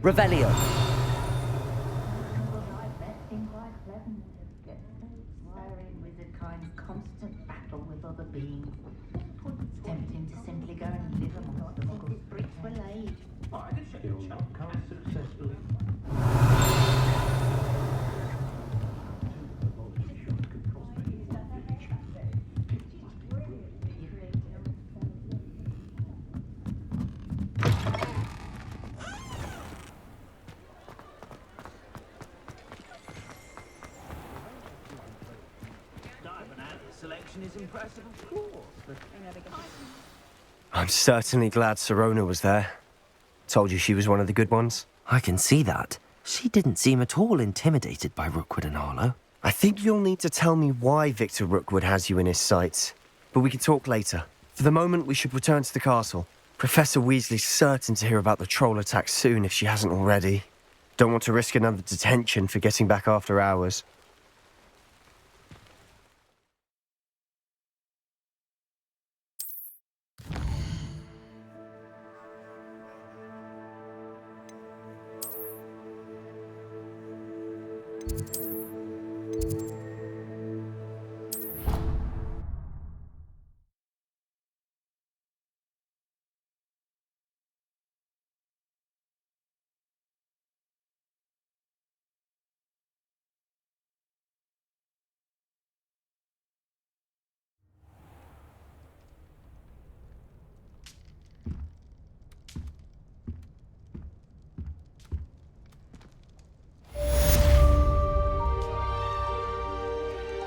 Revelio. Constant battle with other beings. It's tempting to simply go and live amongst them because bricks were laid. Skill cast successfully. Selection is impressive, of course, but I'm certainly glad Sirona was there. Told you she was one of the good ones. I can see that. She didn't seem at all intimidated by Rookwood and Arlo. I think you'll need to tell me why Victor Rookwood has you in his sights. But we can talk later. For the moment, we should return to the castle. Professor Weasley's certain to hear about the troll attack soon if she hasn't already. Don't want to risk another detention for getting back after hours.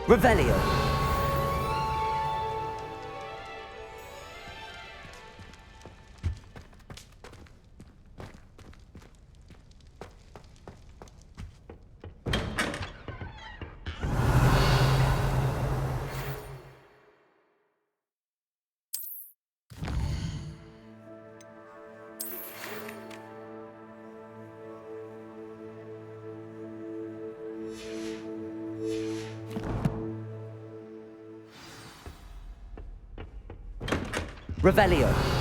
Revelio. Revelio.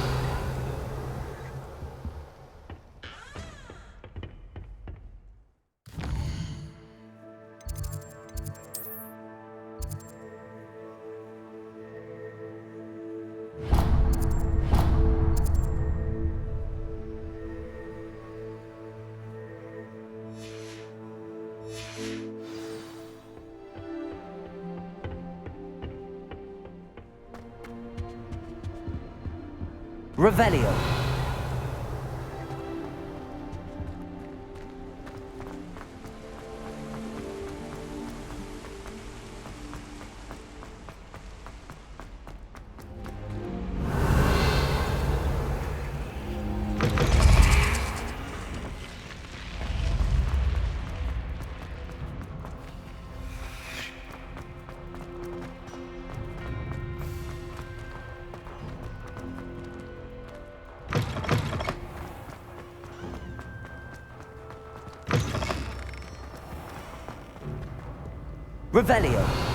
Revelio. Revelio.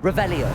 Revelio.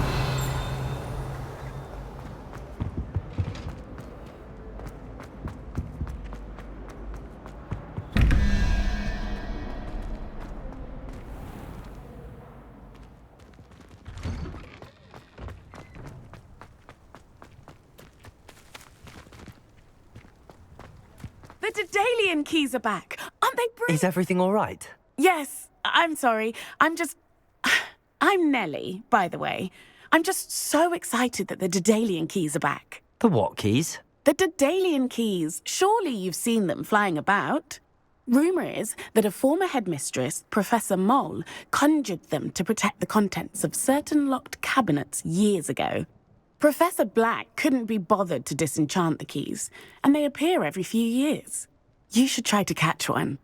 The Daedalian keys are back. Aren't they brilliant? Is everything all right? Yes, I'm sorry. I'm Nellie, by the way. I'm just so excited that the Daedalian keys are back. The what keys? The Daedalian keys. Surely you've seen them flying about. Rumour is that a former headmistress, Professor Moll, conjured them to protect the contents of certain locked cabinets years ago. Professor Black couldn't be bothered to disenchant the keys, and they appear every few years. You should try to catch one.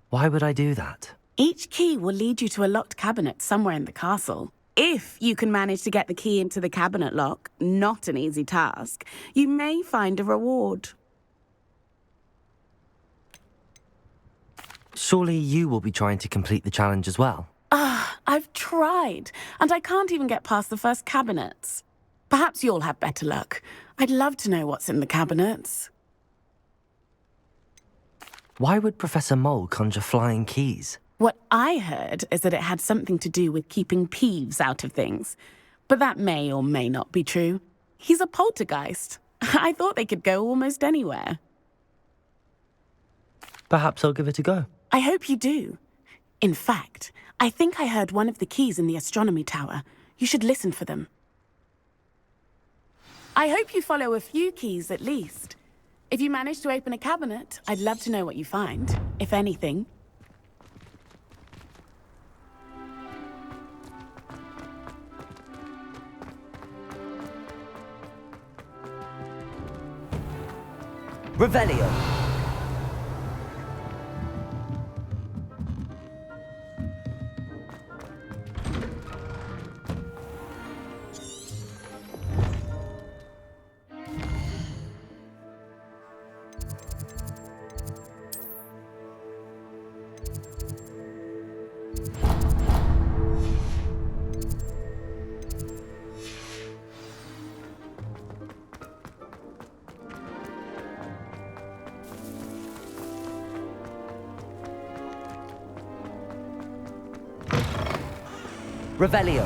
Why would I do that? Each key will lead you to a locked cabinet somewhere in the castle. If you can manage to get the key into the cabinet lock, not an easy task, you may find a reward. Surely you will be trying to complete the challenge as well. I've tried, and I can't even get past the first cabinets. Perhaps you'll have better luck. I'd love to know what's in the cabinets. Why would Professor Mole conjure flying keys? What I heard is that it had something to do with keeping peeves out of things. But that may or may not be true. He's a poltergeist. I thought they could go almost anywhere. Perhaps I'll give it a go. I hope you do. In fact, I think I heard one of the keys in the astronomy tower. You should listen for them. I hope you follow a few keys at least. If you manage to open a cabinet, I'd love to know what you find, if anything. Revelio. Revelio.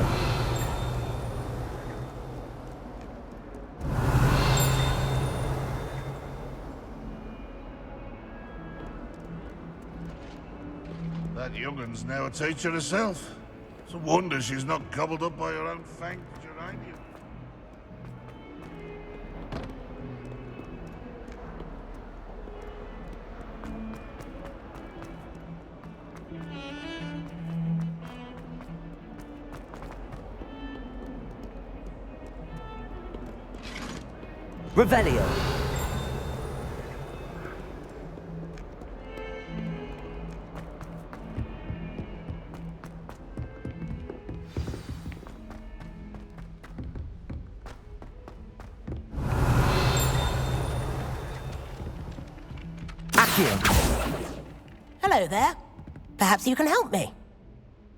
That young'un's now a teacher herself. It's a wonder she's not gobbled up by her own fanged geranium. Revelio. Hello there. Perhaps you can help me.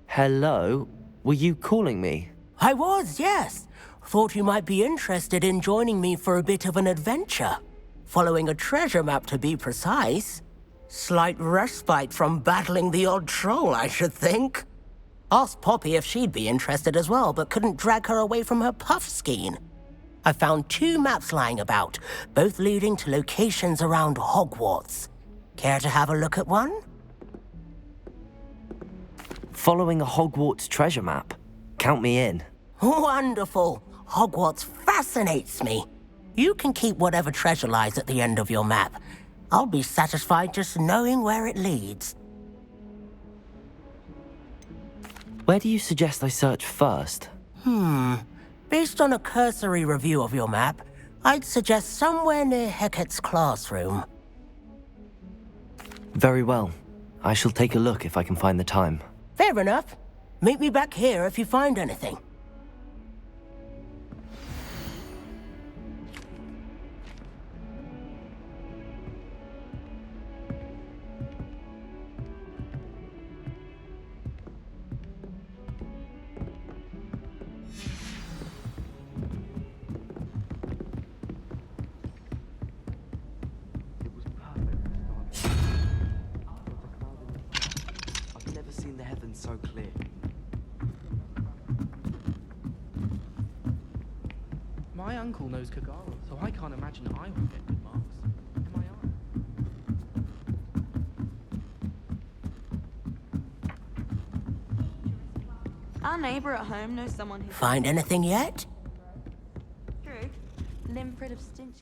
Hello? Were you calling me? I was, yes. Thought you might be interested in joining me for a bit of an adventure. Following a treasure map, to be precise. Slight respite from battling the odd troll, I should think. Asked Poppy if she'd be interested as well, but couldn't drag her away from her puff skein. I found 2 maps lying about, both leading to locations around Hogwarts. Care to have a look at one? Following a Hogwarts treasure map. Count me in. Wonderful. Hogwarts fascinates me. You can keep whatever treasure lies at the end of your map. I'll be satisfied just knowing where it leads. Where do you suggest I search first? Based on a cursory review of your map, I'd suggest somewhere near Hecat's classroom. Very well. I shall take a look if I can find the time. Fair enough. Meet me back here if you find anything. I've never seen the heavens so clear. My uncle knows Kagara, so I can't imagine I will get good marks. Am I on? Our neighbour at home knows someone who... Find anything yet? True. Limprid of Stinchcombe.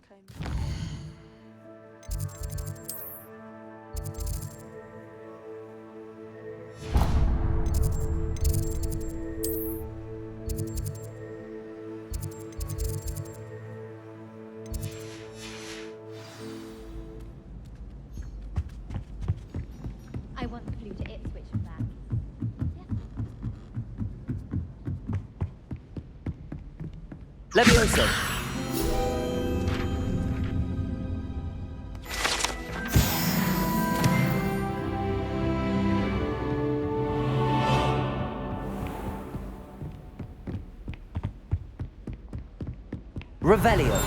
I once flew to Ipswich and back. Levioso! Revelio.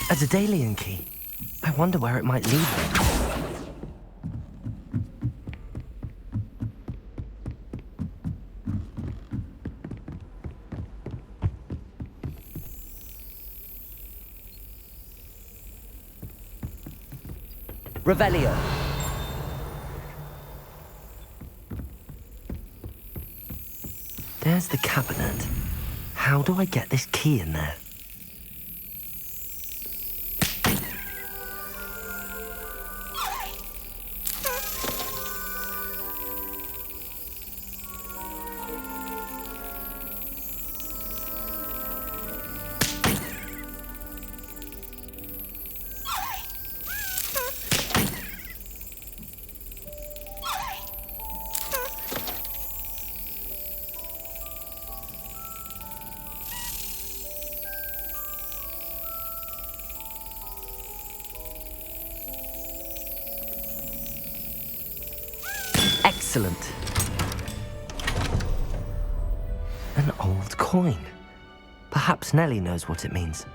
A Daedalian key. I wonder where it might lead me. Revelio. There's the cabinet. How do I get this key in there? Excellent. An old coin. Perhaps Nellie knows what it means.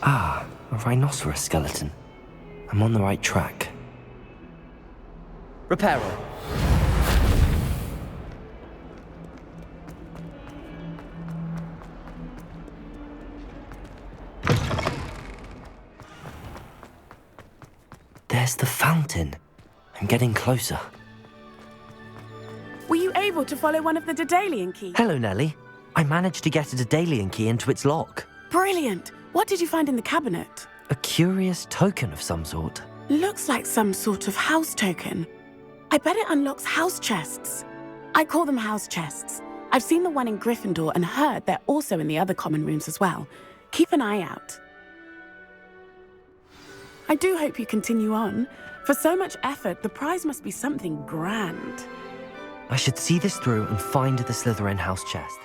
Ah, a rhinoceros skeleton. I'm on the right track. Reparo. There's the fountain. I'm getting closer. Were you able to follow one of the Daedalian keys? Hello, Nellie. I managed to get a Daedalian key into its lock. Brilliant! What did you find in the cabinet? A curious token of some sort. Looks like some sort of house token. I bet it unlocks house chests. I call them house chests. I've seen the one in Gryffindor and heard they're also in the other common rooms as well. Keep an eye out. I do hope you continue on. For so much effort, the prize must be something grand. I should see this through and find the Slytherin house chest.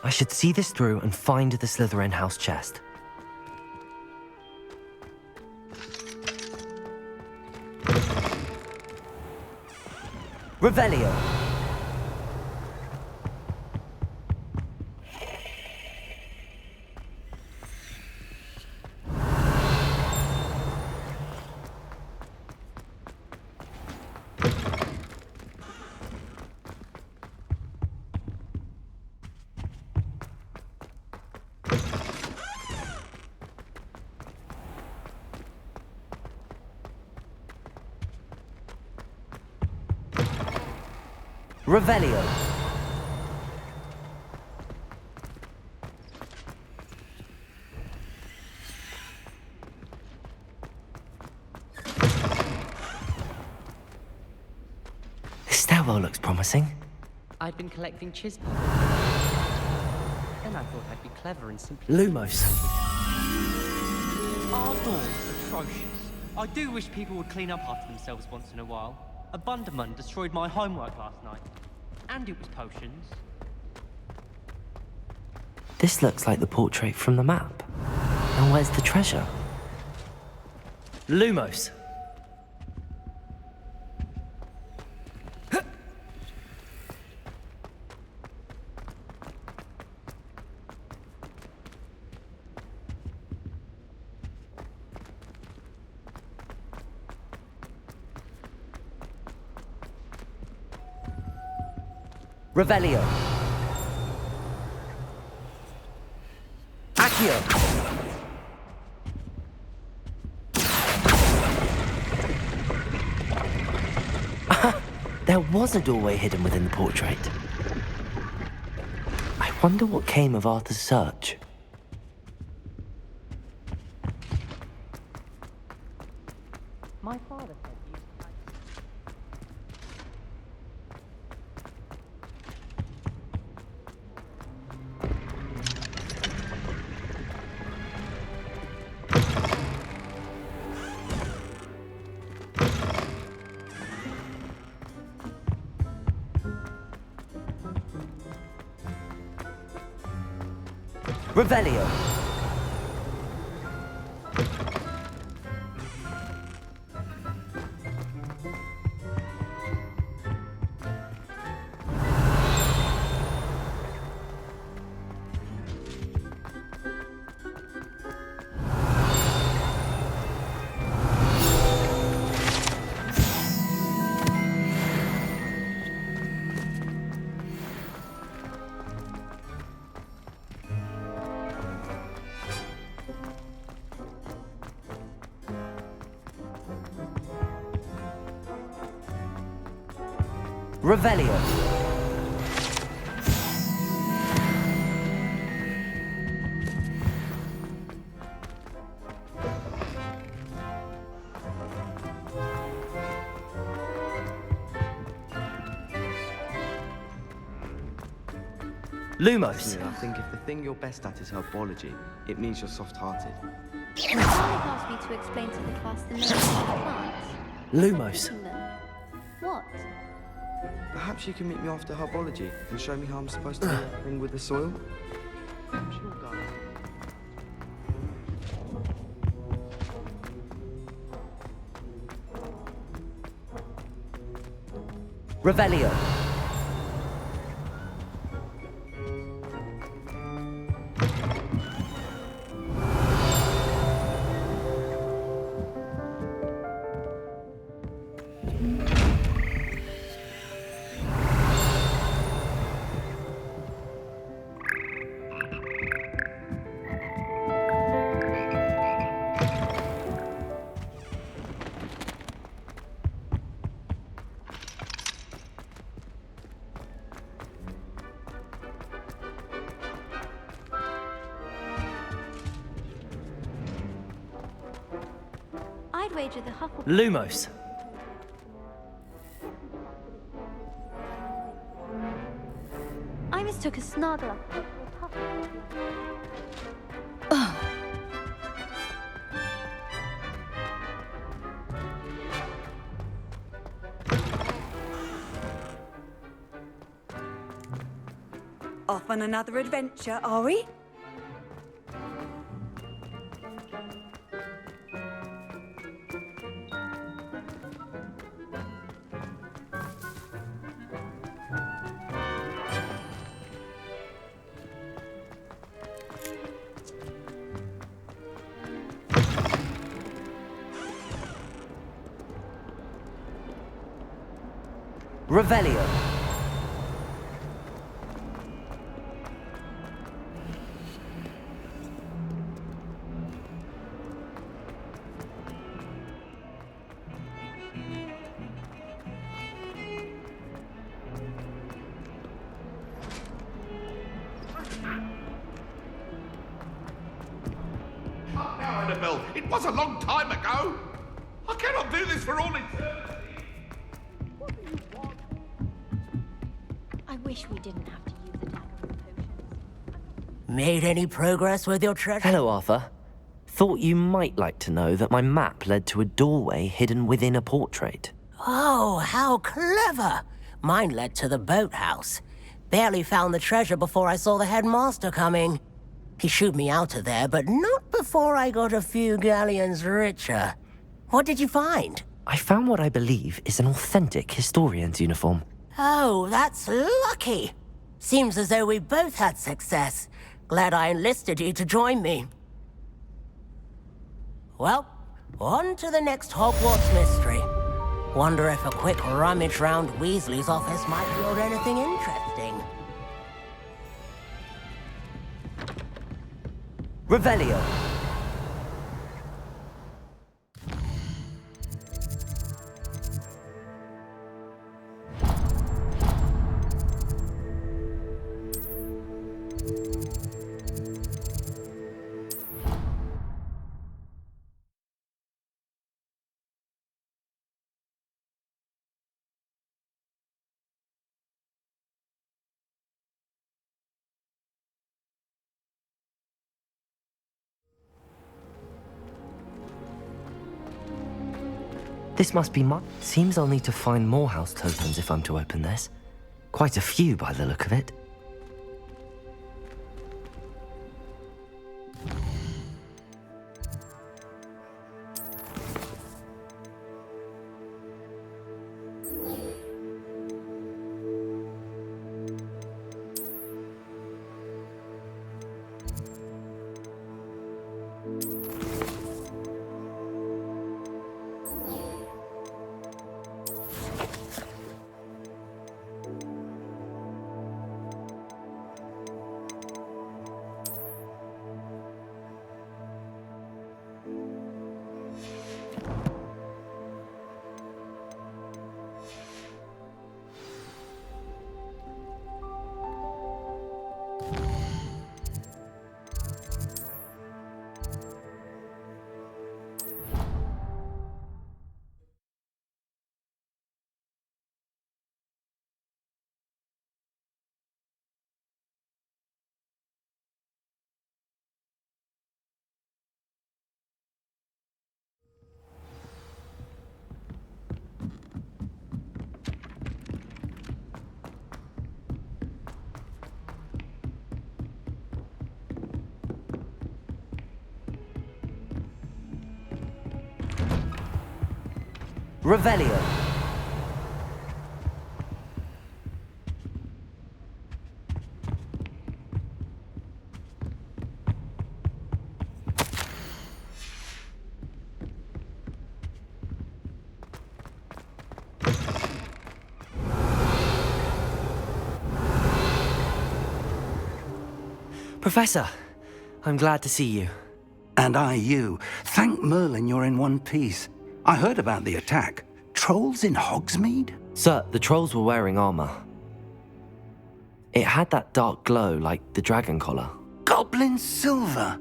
I should see this through and find the Slytherin house chest. Revelio. Revelio. This stairwell looks promising. I'd been collecting chisels. Then I thought I'd be clever and simply... Lumos. Our door's atrocious. I do wish people would clean up after themselves once in a while. A Bunderman destroyed my homework last night. And it was potions. This looks like the portrait from the map. And where's the treasure? Lumos. Revelio. Accio. There was a doorway hidden within the portrait. I wonder what came of Arthur's search. My father said you... Revelio. Revelio. Lumos. I think if the thing you're best at is herbology, it means you're soft-hearted. Colleague asked me to explain to the class the names of the plants. Lumos. What? Perhaps you can meet me after herbology and show me how I'm supposed to do that thing with the soil? Sure, guys. Revelio. I'd wager the Hufflepuff. Lumos. I mistook a Snargler. Off on another adventure, are we? Revelio. mill. It was a long time ago. I cannot do this for all eternity. I wish we didn't have to use a dagger and potions. Made any progress with your treasure? Hello, Arthur. Thought you might like to know that my map led to a doorway hidden within a portrait. Oh, how clever! Mine led to the boathouse. Barely found the treasure before I saw the headmaster coming. He shooed me out of there, but not before I got a few galleons richer. What did you find? I found what I believe is an authentic historian's uniform. Oh, that's lucky. Seems as though we both had success. Glad I enlisted you to join me. Well, on to the next Hogwarts mystery. Wonder if a quick rummage round Weasley's office might yield anything interesting. Revelio. This must be Seems I'll need to find more house tokens if I'm to open this. Quite a few by the look of it. Revelio. Professor, I'm glad to see you. And I you. Thank Merlin you're in one piece. I heard about the attack. Trolls in Hogsmeade? Sir, the trolls were wearing armor. It had that dark glow like the dragon collar. Goblin silver!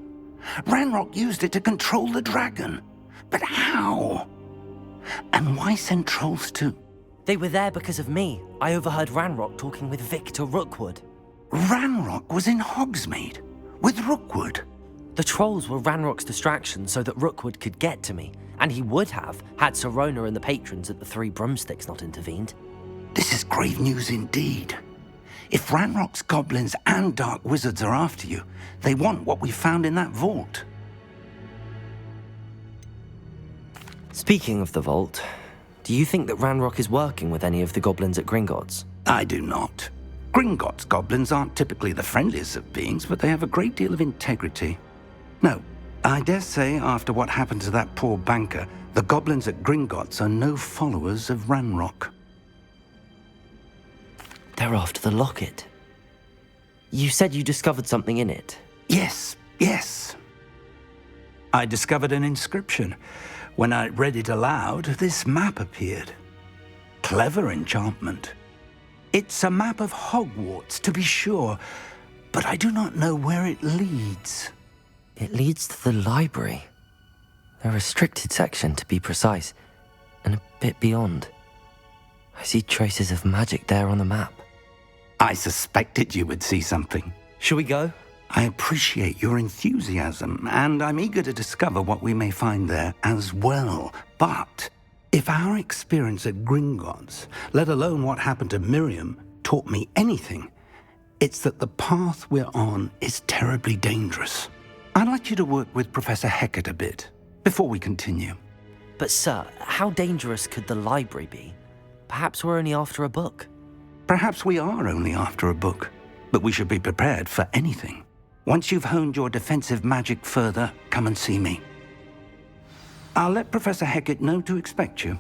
Ranrok used it to control the dragon. But how? And why send trolls too? They were there because of me. I overheard Ranrok talking with Victor Rookwood. Ranrok was in Hogsmeade? With Rookwood? The trolls were Ranrock's distraction so that Rookwood could get to me. And he would have, had Sirona and the patrons at the Three Broomsticks not intervened. This is grave news indeed. If Ranrock's goblins and dark wizards are after you, they want what we found in that vault. Speaking of the vault, do you think that Ranrok is working with any of the goblins at Gringotts? I do not. Gringotts goblins aren't typically the friendliest of beings, but they have a great deal of integrity. No, I dare say after what happened to that poor banker, the goblins at Gringotts are no followers of Ranrok. They're after the locket. You said you discovered something in it. Yes. I discovered an inscription. When I read it aloud, this map appeared. Clever enchantment. It's a map of Hogwarts, to be sure, but I do not know where it leads. It leads to the library. A restricted section, to be precise, and a bit beyond. I see traces of magic there on the map. I suspected you would see something. Shall we go? I appreciate your enthusiasm, and I'm eager to discover what we may find there as well. But if our experience at Gringotts, let alone what happened to Miriam, taught me anything, it's that the path we're on is terribly dangerous. I'd like you to work with Professor Hecat a bit before we continue. But sir, how dangerous could the library be? Perhaps we're only after a book. Perhaps we are only after a book, but we should be prepared for anything. Once you've honed your defensive magic further, come and see me. I'll let Professor Hecat know to expect you.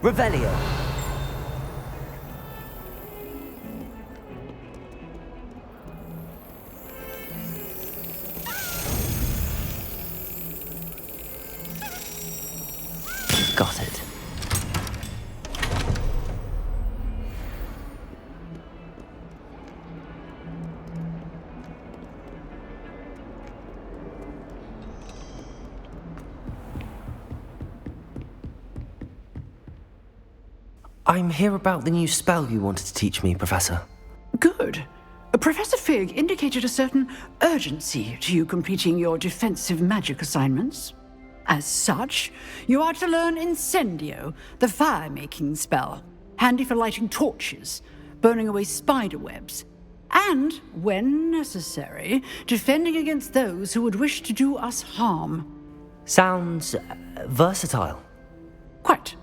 Revelio. Got it. I'm here about the new spell you wanted to teach me, Professor. Good. Professor Fig indicated a certain urgency to you completing your defensive magic assignments. As such, you are to learn Incendio, the fire-making spell, handy for lighting torches, burning away spider webs, and, when necessary, defending against those who would wish to do us harm. Sounds versatile. Quite.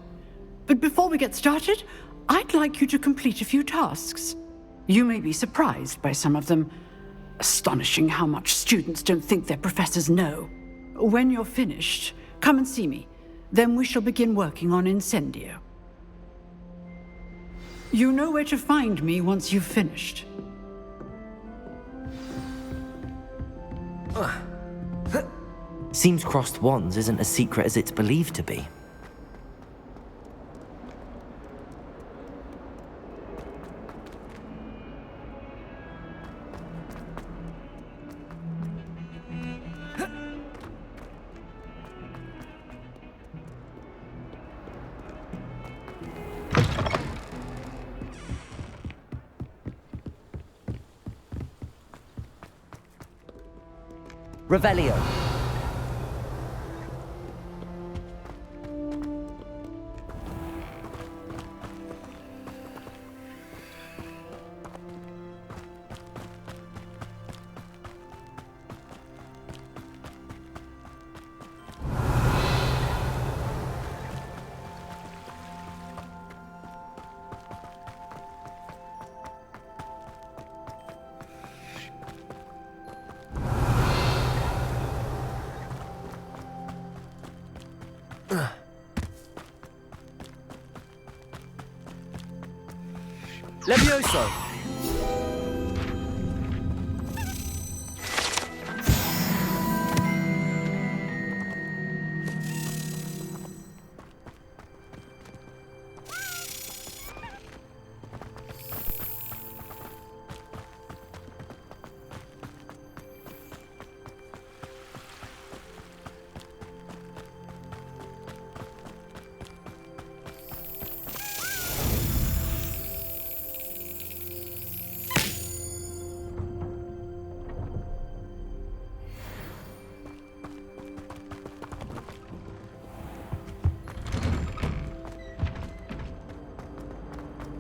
But before we get started, I'd like you to complete a few tasks. You may be surprised by some of them. Astonishing how much students don't think their professors know. When you're finished, come and see me. Then we shall begin working on Incendio. You know where to find me once you've finished. Seems crossed wands isn't as secret as it's believed to be. Revelio. Levioso!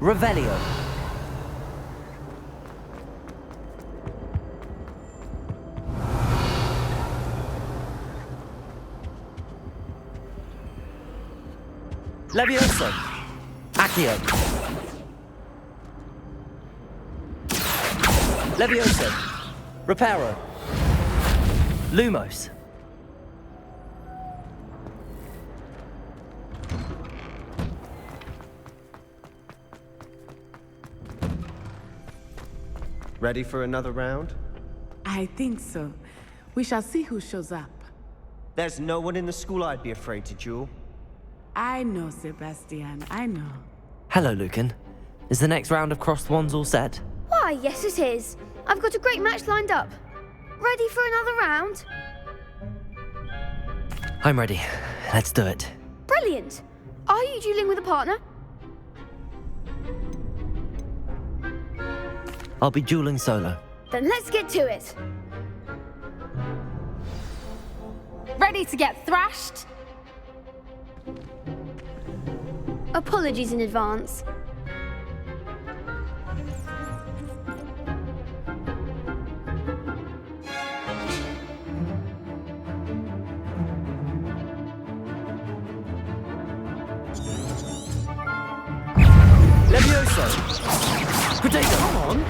Revelio. Levioso. Accio. Levioso. Reparo. Lumos. Ready for another round? I think so. We shall see who shows up. There's no one in the school I'd be afraid to duel. I know, Sebastian, I know. Hello, Lucan. Is the next round of Crossed Wands all set? Why, yes it is. I've got a great match lined up. Ready for another round? I'm ready. Let's do it. Brilliant. Are you dueling with a partner? I'll be dueling solo. Then let's get to it. Ready to get thrashed? Apologies in advance. Levioso! Potato! Come on!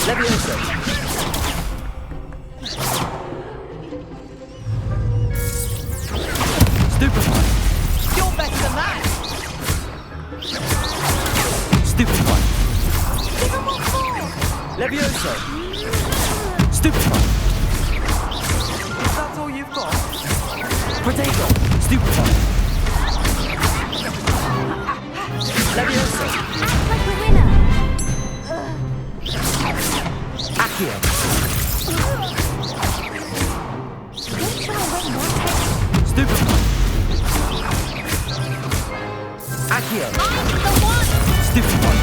Levioso! Stupefy! You're better than that! Stupefy! Give him what for! Levioso! Stupefy! Is that all you've got? Potato! Stupefy! Levioso! Act like a winner! Accio! Stupefy! Accio! I'm the one! Stupefy!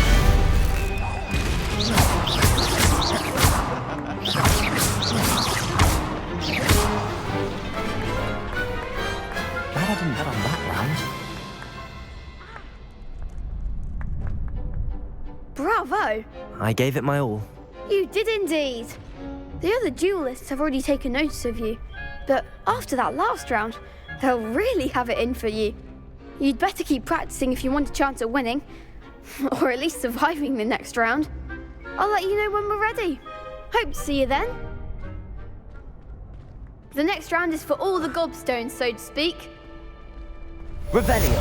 Glad I didn't bet on that round. Bravo! I gave it my all. You did indeed. The other duelists have already taken notice of you, but after that last round, they'll really have it in for you. You'd better keep practicing if you want a chance at winning, or at least surviving the next round. I'll let you know when we're ready. Hope to see you then. The next round is for all the gobstones, so to speak. Revelio!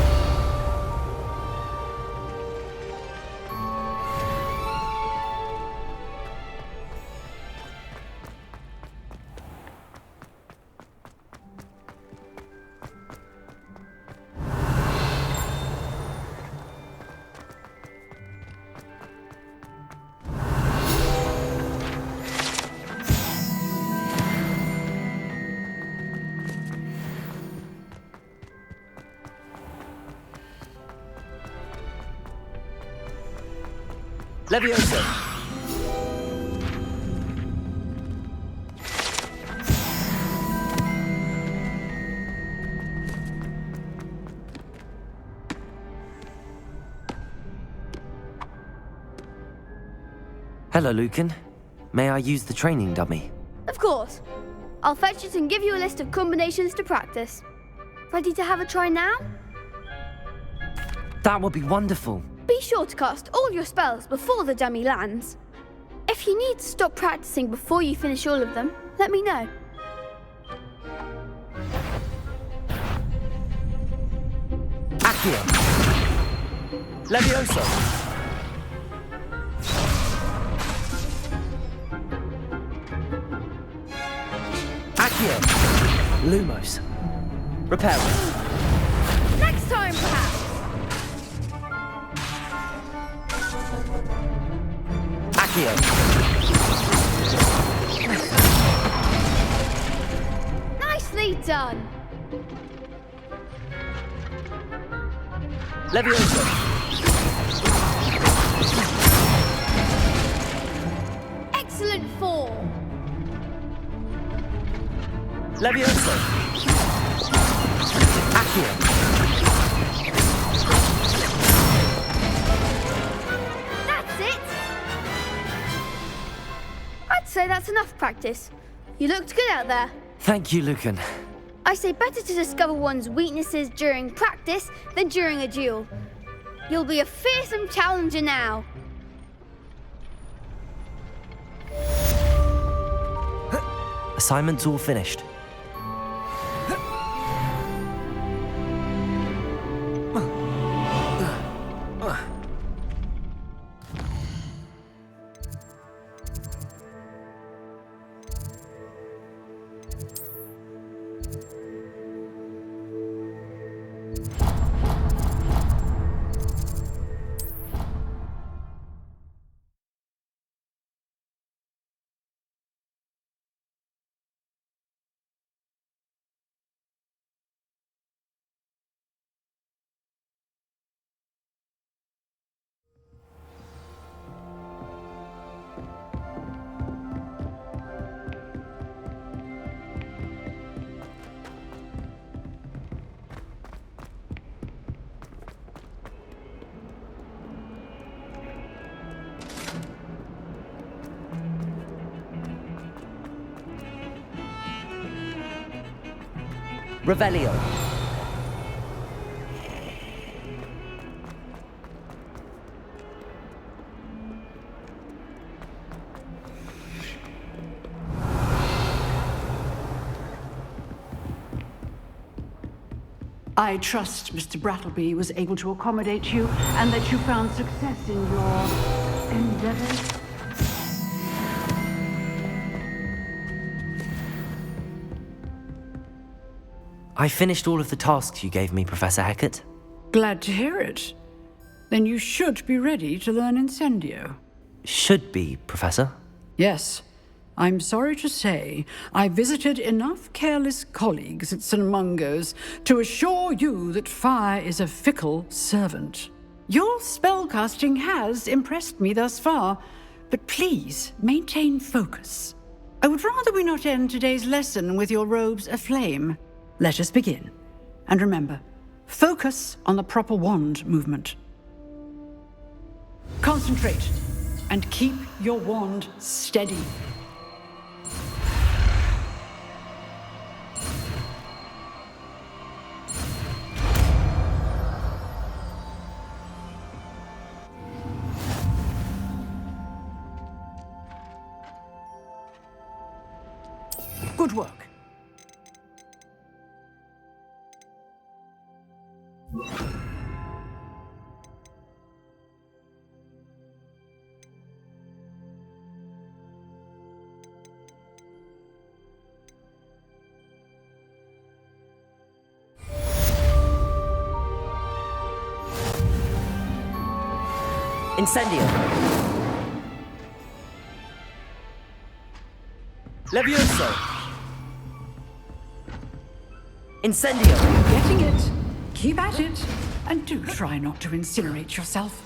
Levioso! Hello, Lucan. May I use the training dummy? Of course. I'll fetch it and give you a list of combinations to practice. Ready to have a try now? That would be wonderful. Be sure to cast all your spells before the dummy lands. If you need to stop practicing before you finish all of them, let me know. Accio! Levioso! Accio! Lumos! Reparo! Next time, perhaps! Accio! Nicely done! Levioso! Excellent form! Levioso! Accio! say that's enough practice. You looked good out there. Thank you, Lucan. I say better to discover one's weaknesses during practice than during a duel. You'll be a fearsome challenger now. Assignment's all finished. Revelio. I trust Mr. Brattleby was able to accommodate you and that you found success in your endeavors. I finished all of the tasks you gave me, Professor Hecat. Glad to hear it. Then you should be ready to learn Incendio. Should be, Professor. Yes. I'm sorry to say, I visited enough careless colleagues at St. Mungo's to assure you that fire is a fickle servant. Your spellcasting has impressed me thus far, but please maintain focus. I would rather we not end today's lesson with your robes aflame. Let us begin. And remember, focus on the proper wand movement. Concentrate and keep your wand steady. Good work. Incendio. Levioso. Incendio. Getting it. Keep at it. And do try not to incinerate yourself.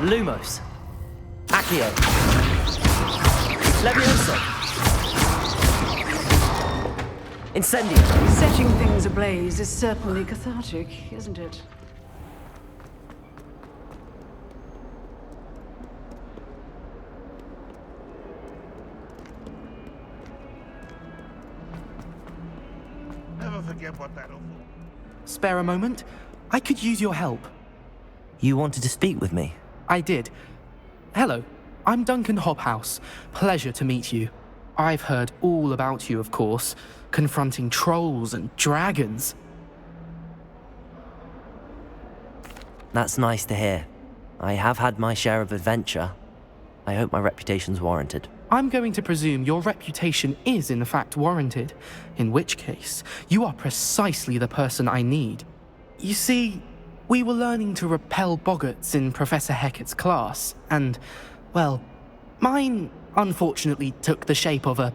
Lumos. Accio. Levioso. Incendio. Setting things ablaze is certainly cathartic, isn't it? Never forget what that awful... Spare a moment? I could use your help. You wanted to speak with me? I did. Hello, I'm Duncan Hobhouse. Pleasure to meet you. I've heard all about you, of course, confronting trolls and dragons. That's nice to hear. I have had my share of adventure. I hope my reputation's warranted. I'm going to presume your reputation is in fact warranted, in which case, you are precisely the person I need. You see, we were learning to repel boggarts in Professor Hecat's class, and, well, mine unfortunately took the shape of a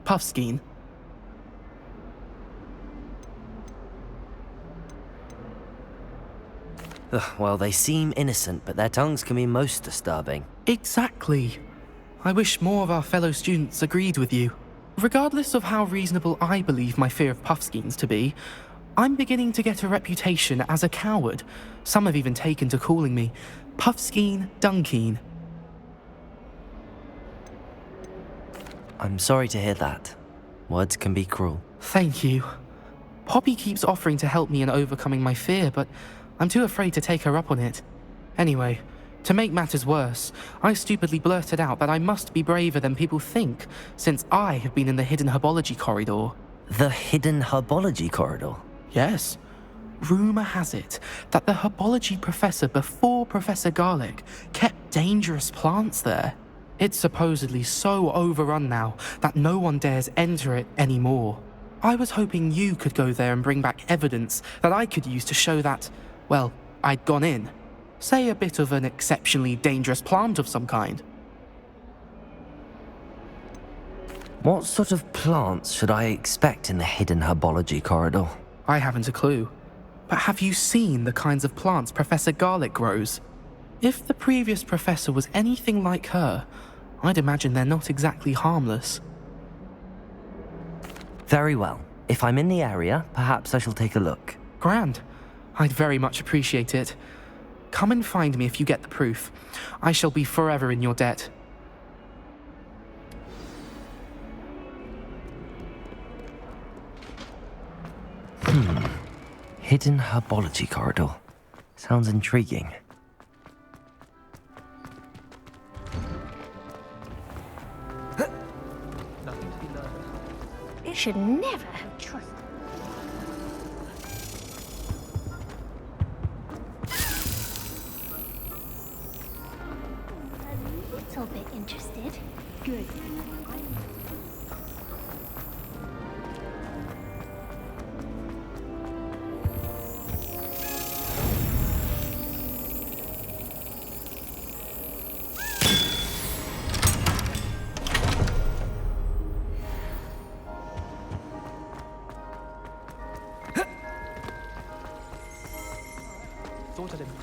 puffskein. Well, they seem innocent, but their tongues can be most disturbing. Exactly. I wish more of our fellow students agreed with you. Regardless of how reasonable I believe my fear of puffskeins to be, I'm beginning to get a reputation as a coward. Some have even taken to calling me Puffskein Dunkeen. I'm sorry to hear that. Words can be cruel. Thank you. Poppy keeps offering to help me in overcoming my fear, but I'm too afraid to take her up on it. Anyway, to make matters worse, I stupidly blurted out that I must be braver than people think, since I have been in the hidden herbology corridor. The hidden herbology corridor? Yes. Rumour has it that the herbology professor before Professor Garlic kept dangerous plants there. It's supposedly so overrun now that no one dares enter it anymore. I was hoping you could go there and bring back evidence that I could use to show that, well, I'd gone in. Say a bit of an exceptionally dangerous plant of some kind. What sort of plants should I expect in the hidden herbology corridor? I haven't a clue. But have you seen the kinds of plants Professor Garlic grows? If the previous professor was anything like her, I'd imagine they're not exactly harmless. Very well. If I'm in the area, perhaps I shall take a look. Grand. I'd very much appreciate it. Come and find me if you get the proof. I shall be forever in your debt. Hidden herbology corridor. Sounds intriguing. You should never have trusted. A little bit interested. Good.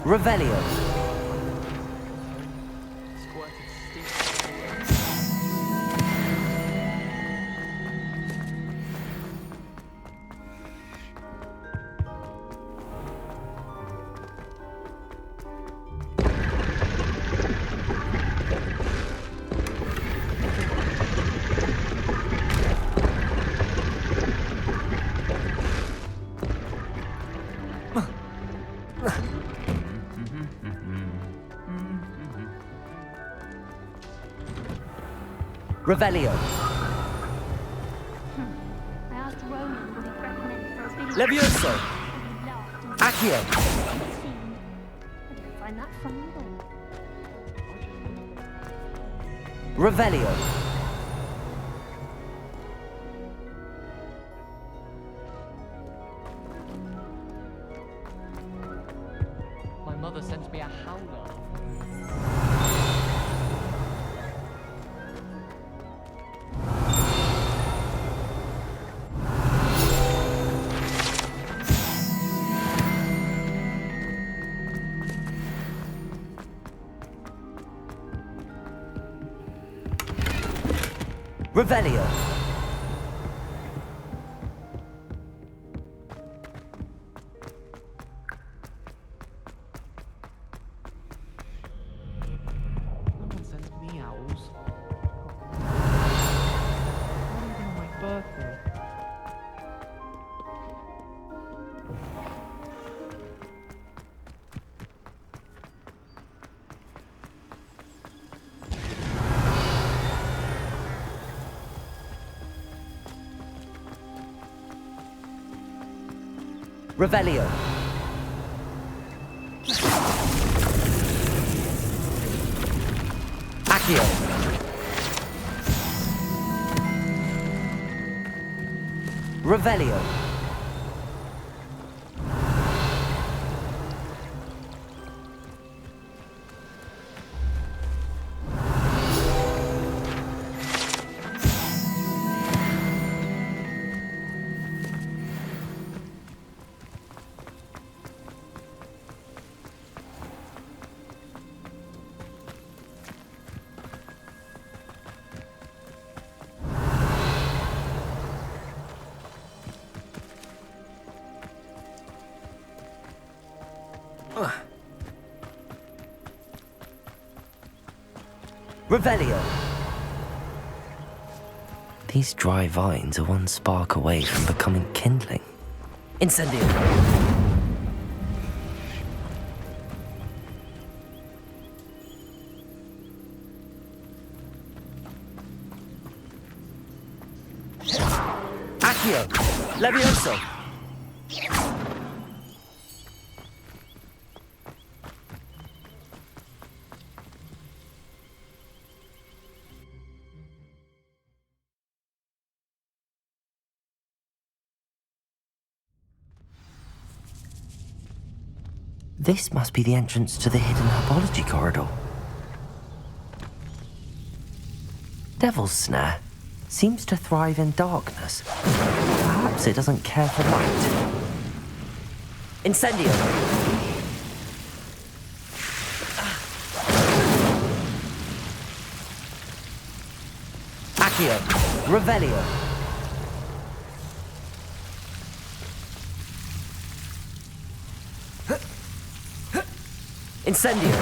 Revelio. Revelio. I asked Ronan what he'd recommend for a video. Levioso. Accio. I didn't find that funny at all. Revelio. My mother sent me a howler. Revelio. No one sends me owls. Not even on my birthday. Revelio. Accio. Revelio. Revelio! These dry vines are one spark away from becoming kindling. Incendio! Accio! Levioso! This must be the entrance to the hidden herbology corridor. Devil's Snare seems to thrive in darkness. Perhaps it doesn't care for light. Incendio! Accio! Revelio! Incendio!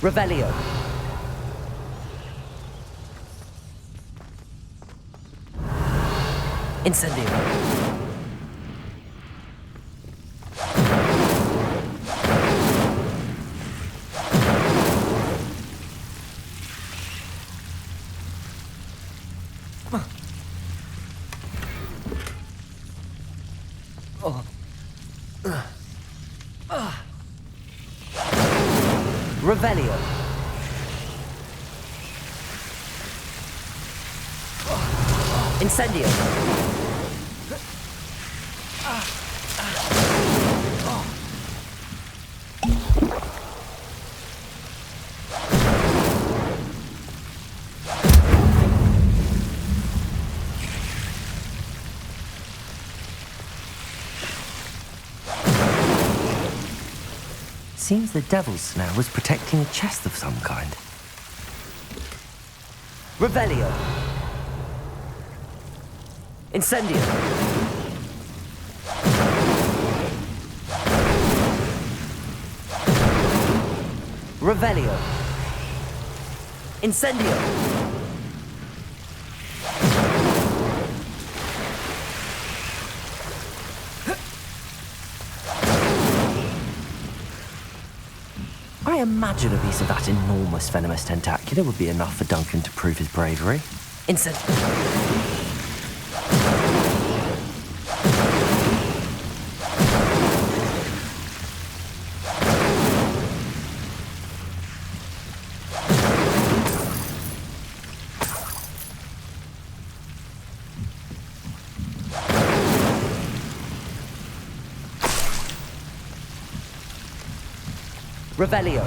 Revelio! Incendio! Revelio! Incendio! Seems the Devil's Snare was protecting a chest of some kind. Revelio! Incendio! Revelio! Incendio! I imagine a piece of that enormous venomous tentacula would be enough for Duncan to prove his bravery. Revelio!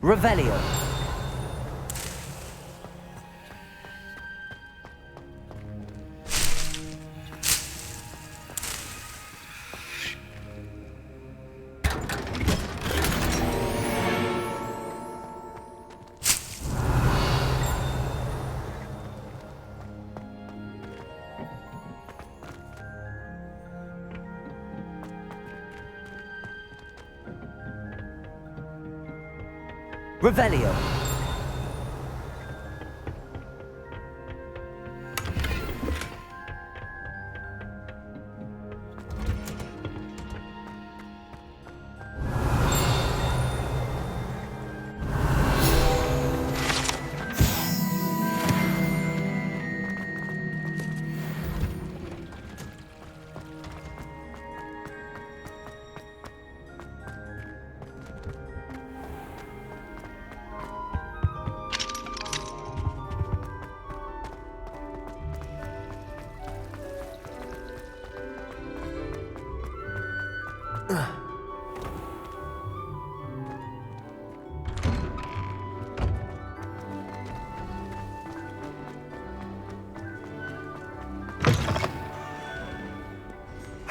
Revelio! Revelio!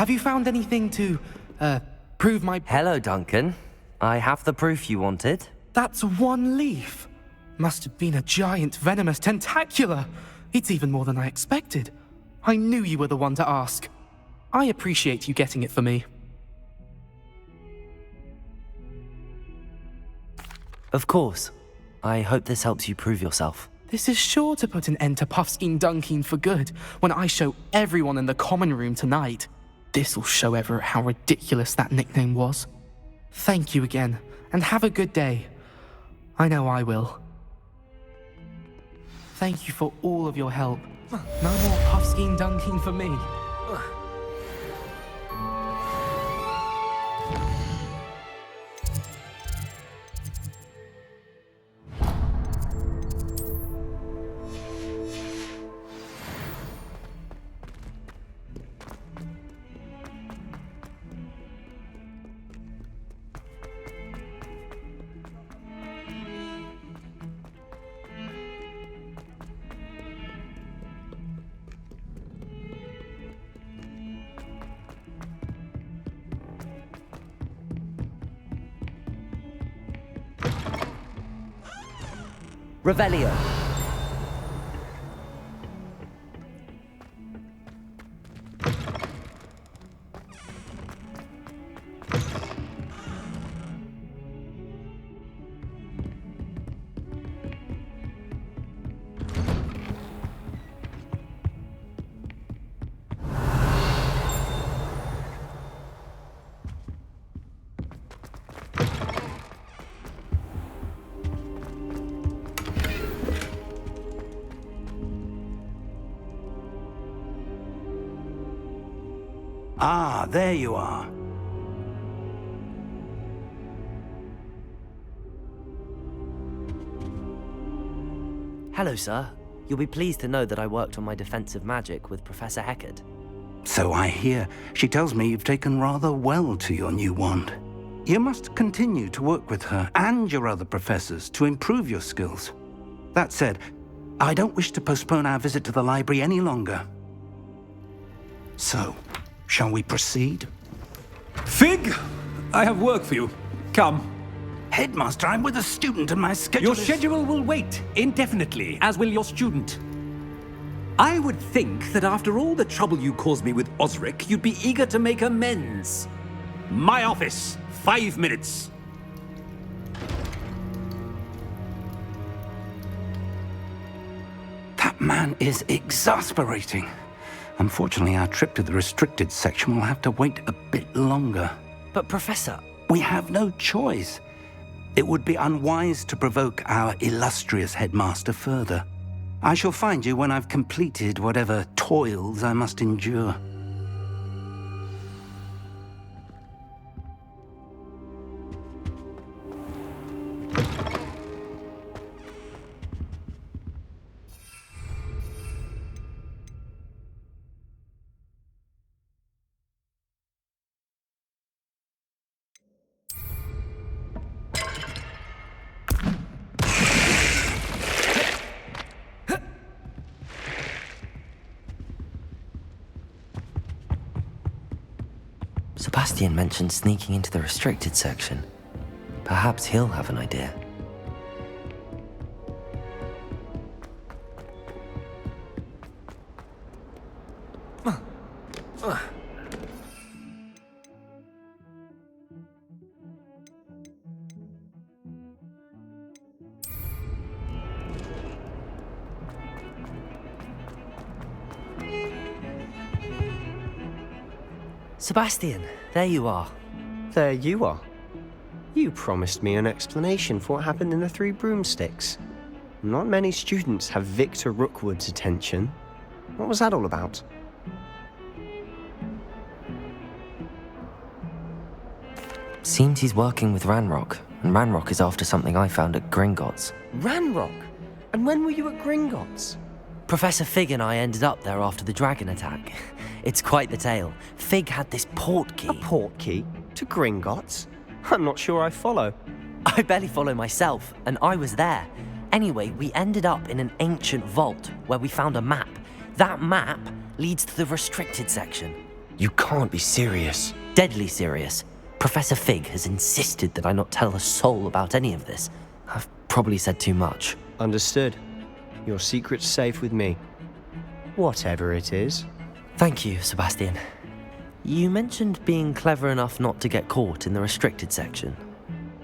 Have you found anything to, prove my... Hello, Duncan. I have the proof you wanted. That's one leaf. Must have been a giant venomous tentacula. It's even more than I expected. I knew you were the one to ask. I appreciate you getting it for me. Of course. I hope this helps you prove yourself. This is sure to put an end to Puffskein Dunkeen for good when I show everyone in the common room tonight. This'll show Everett how ridiculous that nickname was. Thank you again, and have a good day. I know I will. Thank you for all of your help. No more Puffskein Dunkeen for me. Revelio. Ah, there you are. Hello, sir. You'll be pleased to know that I worked on my defensive magic with Professor Heckard. So I hear. She tells me you've taken rather well to your new wand. You must continue to work with her and your other professors to improve your skills. That said, I don't wish to postpone our visit to the library any longer. So, shall we proceed? Fig! I have work for you. Come. Headmaster, I'm with a student and my schedule Your schedule will wait indefinitely, as will your student. I would think that after all the trouble you caused me with Osric, you'd be eager to make amends. My office. 5 minutes. That man is exasperating. Unfortunately, our trip to the restricted section will have to wait a bit longer. But Professor... We have no choice. It would be unwise to provoke our illustrious headmaster further. I shall find you when I've completed whatever toils I must endure. Sebastian mentioned sneaking into the restricted section. Perhaps he'll have an idea. Sebastian, there you are. There you are. You promised me an explanation for what happened in the Three Broomsticks. Not many students have Victor Rookwood's attention. What was that all about? Seems he's working with Ranrok, and Ranrok is after something I found at Gringotts. Ranrok? And when were you at Gringotts? Professor Fig and I ended up there after the dragon attack. It's quite the tale. Fig had this portkey. A portkey? To Gringotts? I'm not sure I follow. I barely follow myself, and I was there. Anyway, we ended up in an ancient vault where we found a map. That map leads to the restricted section. You can't be serious. Deadly serious. Professor Fig has insisted that I not tell a soul about any of this. I've probably said too much. Understood. Your secret's safe with me. Whatever it is. Thank you, Sebastian. You mentioned being clever enough not to get caught in the restricted section.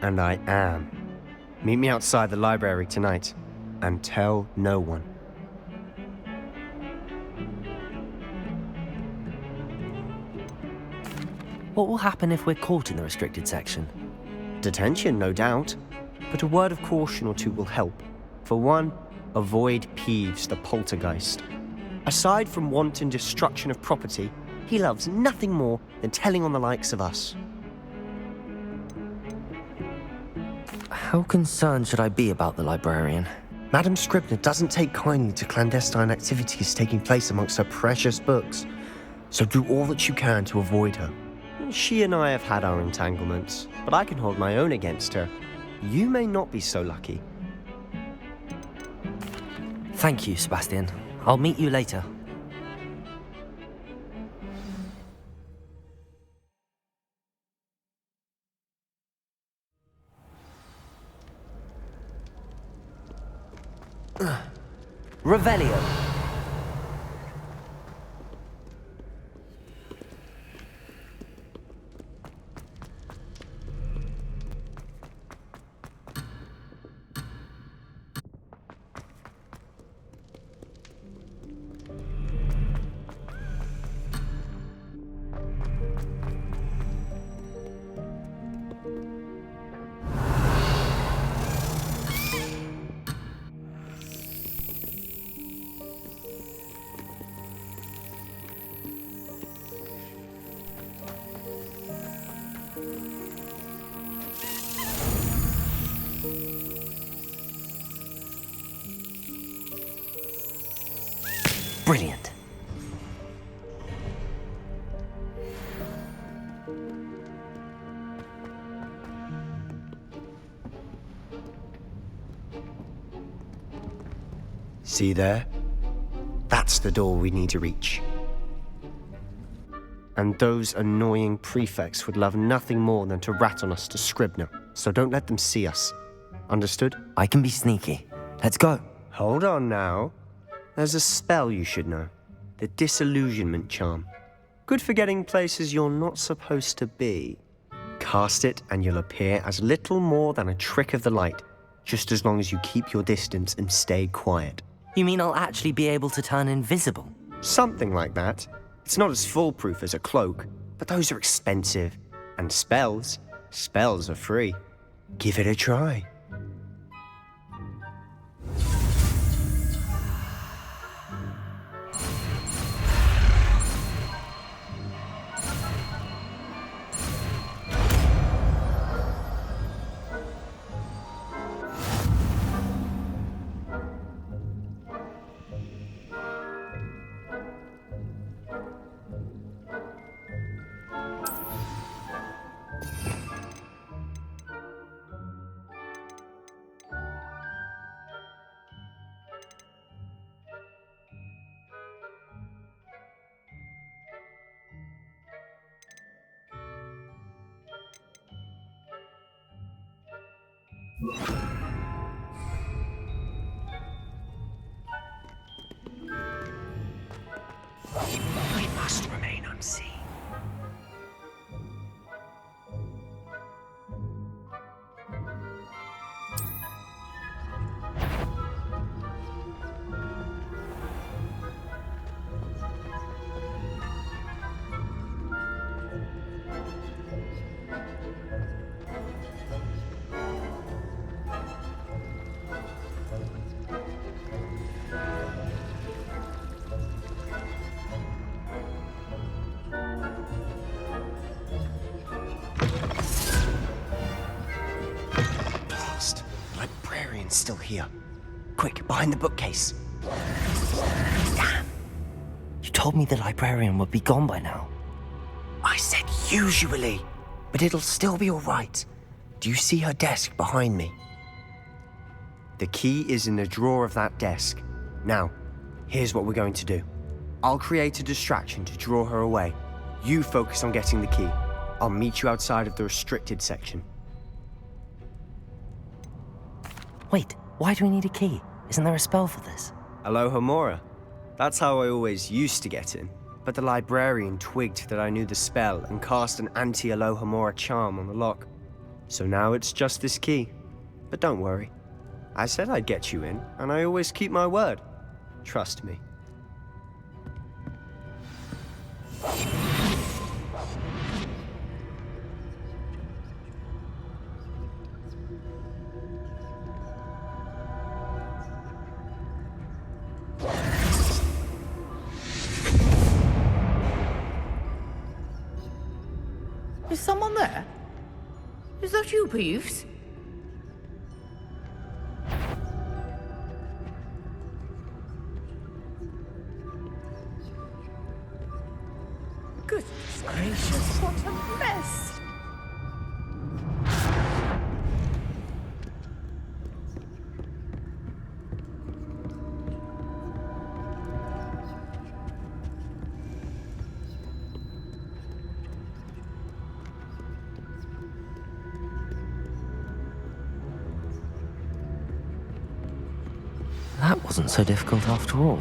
And I am. Meet me outside the library tonight. And tell no one. What will happen if we're caught in the restricted section? Detention, no doubt. But a word of caution or two will help. For one, avoid Peeves, the poltergeist. Aside from wanton destruction of property, he loves nothing more than telling on the likes of us. How concerned should I be about the librarian? Madame Scribner doesn't take kindly to clandestine activities taking place amongst her precious books, so do all that you can to avoid her. She and I have had our entanglements, but I can hold my own against her. You may not be so lucky. Thank you, Sebastian. I'll meet you later. Revelio. Brilliant. See there? That's the door we need to reach. And those annoying prefects would love nothing more than to rat on us to Scribner, so don't let them see us. Understood? I can be sneaky. Let's go. Hold on now. There's a spell you should know. The Disillusionment Charm. Good for getting places you're not supposed to be. Cast it and you'll appear as little more than a trick of the light, just as long as you keep your distance and stay quiet. You mean I'll actually be able to turn invisible? Something like that. It's not as foolproof as a cloak, but those are expensive. And spells are free. Give it a try. We must remain unseen. Still here. Quick, behind the bookcase. Damn. You told me the librarian would be gone by now. I said usually, but it'll still be all right. Do you see her desk behind me? The key is in the drawer of that desk. Now, here's what we're going to do. I'll create a distraction to draw her away. You focus on getting the key. I'll meet you outside of the restricted section. Wait, why do we need a key? Isn't there a spell for this? Alohomora. That's how I always used to get in. But the librarian twigged that I knew the spell and cast an anti-Alohomora charm on the lock. So now it's just this key. But don't worry. I said I'd get you in, and I always keep my word. Trust me. Is someone there? Is that you, Peeves? Goodness gracious, what a mess! That wasn't so difficult after all.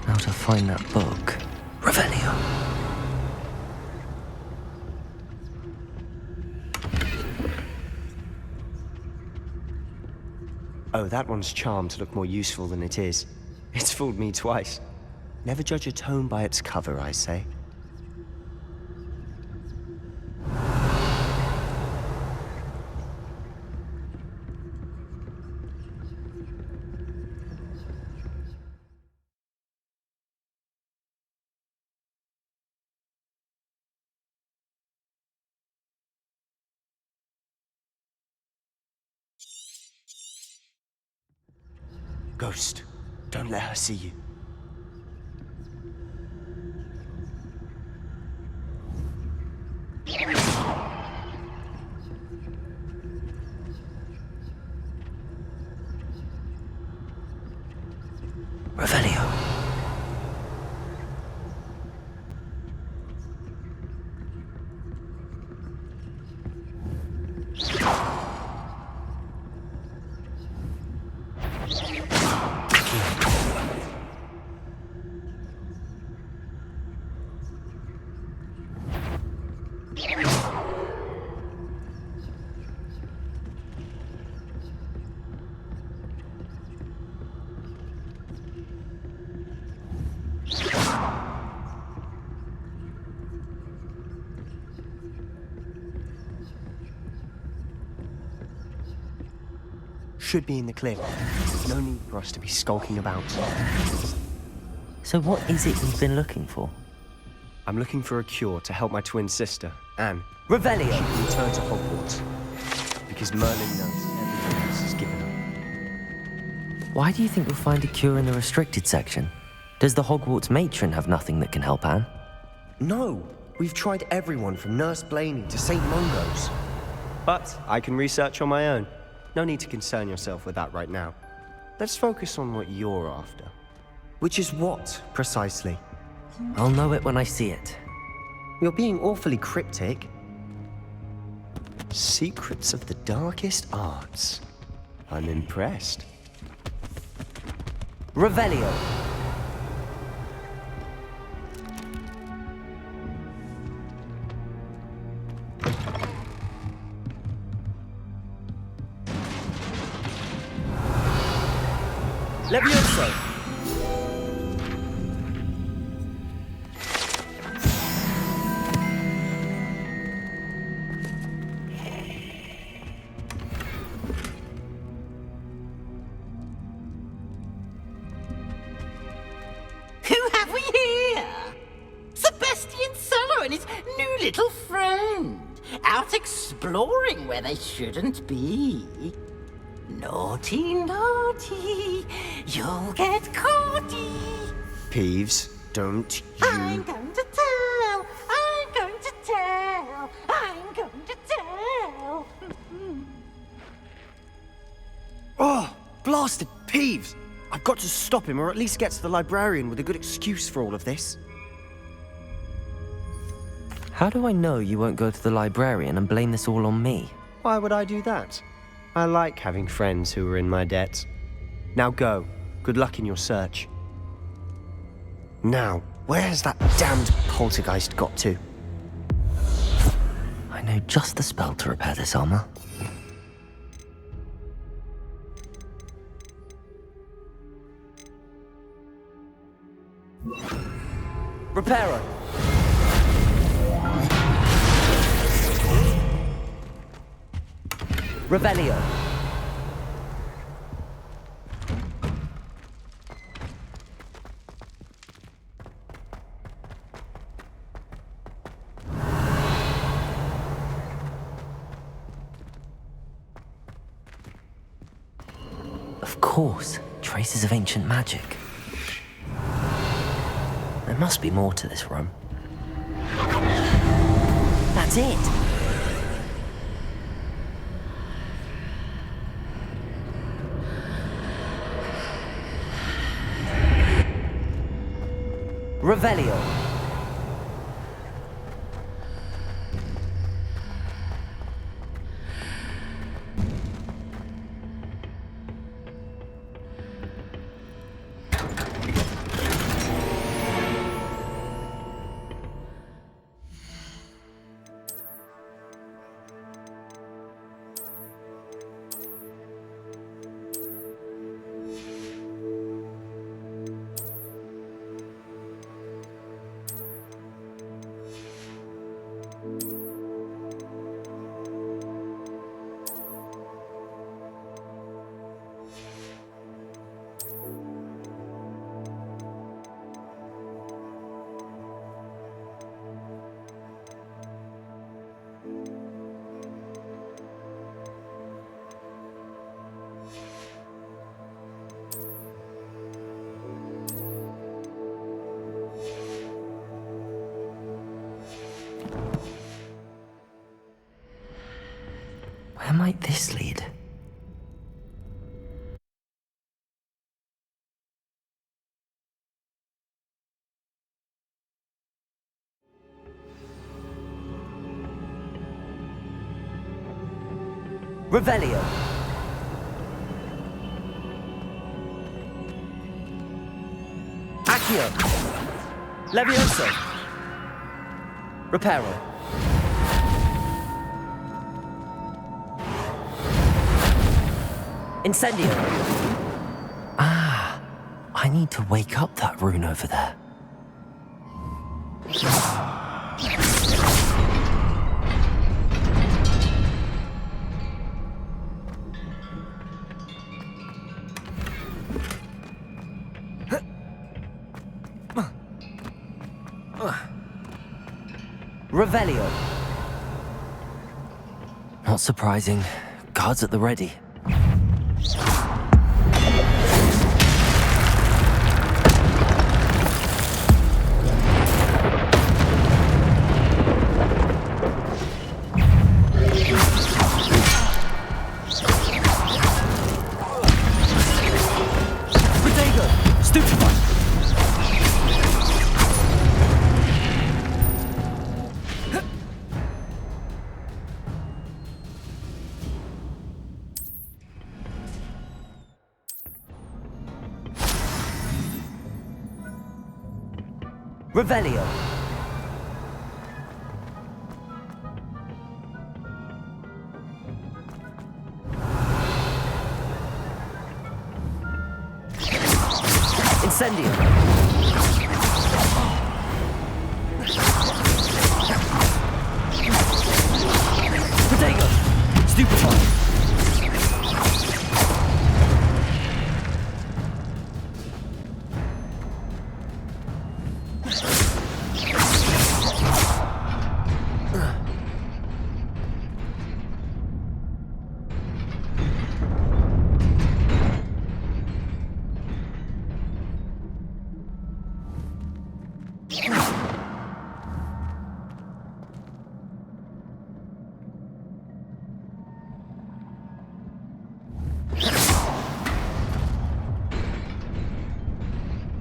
Now to find that book. Revelio. Oh, that one's charmed to look more useful than it is. It's fooled me twice. Never judge a tome by its cover, I say. Ghost, don't let her see you. Revelio. Should be in the clear. No need for us to be skulking about. So what is it you've been looking for? I'm looking for a cure to help my twin sister, Anne. Revelio! She can return to Hogwarts. Because Merlin knows everyone else has given up. Why do you think you'll find a cure in the restricted section? Does the Hogwarts matron have nothing that can help Anne? No! We've tried everyone from Nurse Blaney to St. Mungo's. But I can research on my own. No need to concern yourself with that right now. Let's focus on what you're after. Which is what, precisely? I'll know it when I see it. You're being awfully cryptic. Secrets of the darkest arts. I'm impressed. Revelio! Levioso! Who have we here? Sebastian Solo and his new little friend. Out exploring where they shouldn't be. Naughty, naughty, you'll get caughty. Peeves, don't you... I'm going to tell, I'm going to tell, I'm going to tell. Oh, blasted Peeves! I've got to stop him, or at least get to the librarian with a good excuse for all of this. How do I know you won't go to the librarian and blame this all on me? Why would I do that? I like having friends who are in my debt. Now go. Good luck in your search. Now, where's that damned poltergeist got to? I know just the spell to repair this armor. Reparo! Revelio! Of course, traces of ancient magic. There must be more to this room. That's it! Revelio. Where might this lead? Revelio. Accio. Levioso. Reparo. Incendio. Ah, I need to wake up that rune over there. Revelio. Not surprising. Guards at the ready. Revelio. Incendio. Protego. Stupefy.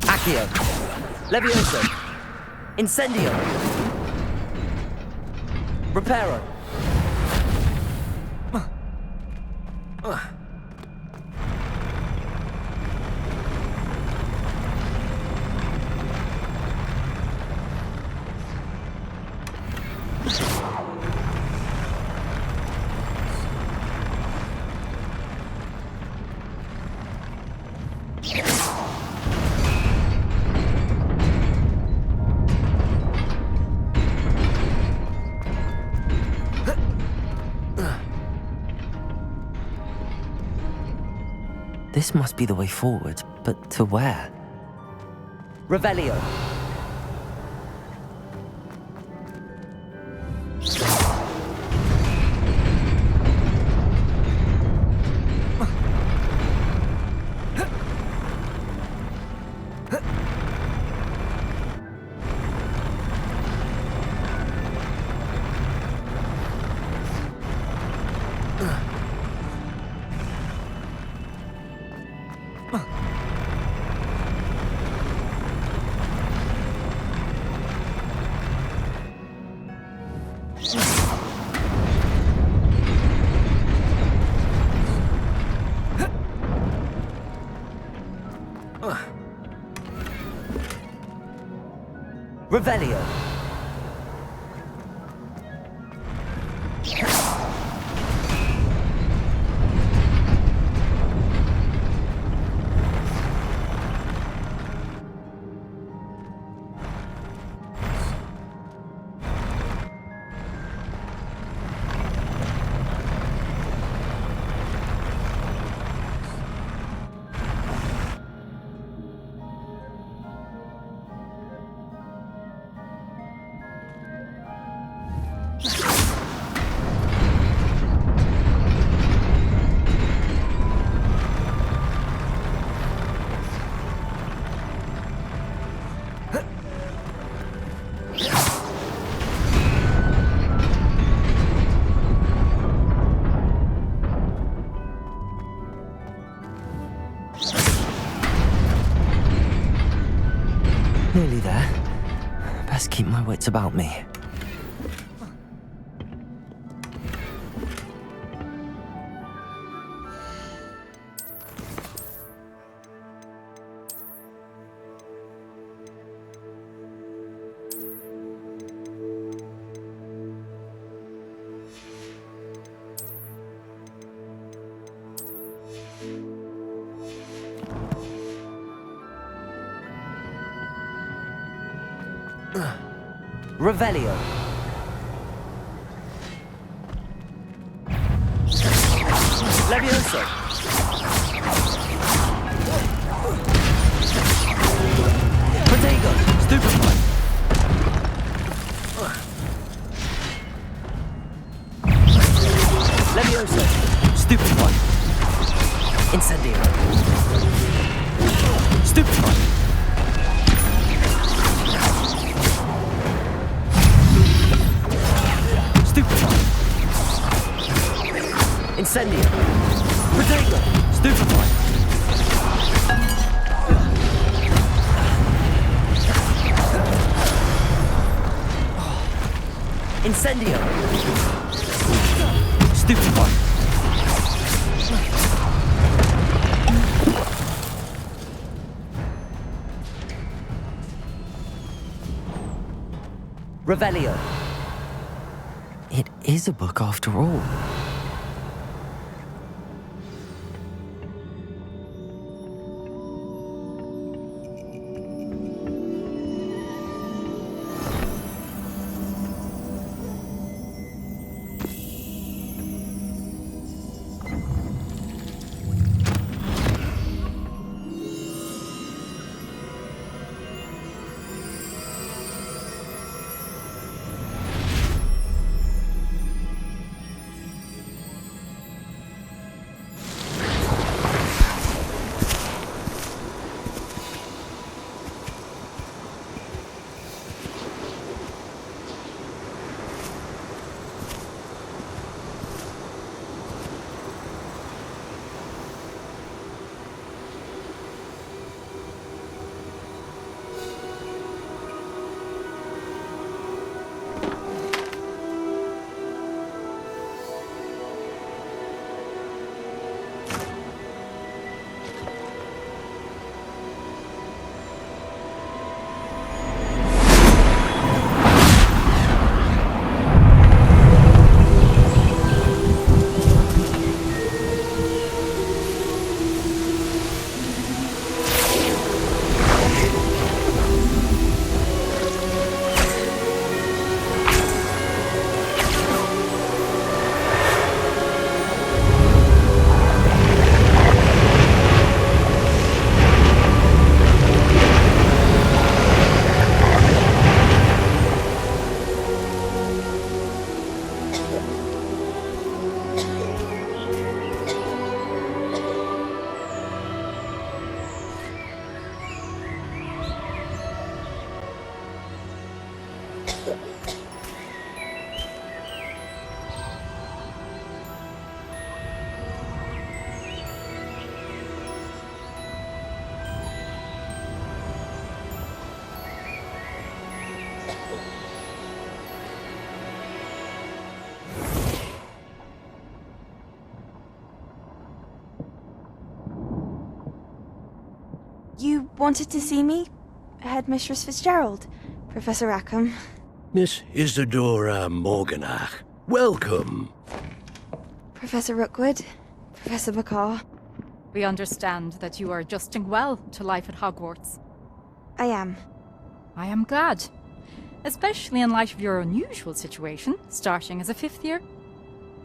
Accio. Levioso. Incendio. Reparo. This must be the way forward, but to where? Revelio. Revelio. Nearly there. Best keep my wits about me. Revelio. Levioso. Protego. Stupefy. Levioso. Stupefy. Incendio. Stupefy. Incendio. Protego. Stupefy. Incendio. Stupefy. Revelio. It is a book after all. You wanted to see me? Headmistress Fitzgerald, Professor Rackham. Miss Isadora Morganach, welcome. Professor Rookwood, Professor McCaw. We understand that you are adjusting well to life at Hogwarts. I am. I am glad. Especially in light of your unusual situation, starting as a 5th year.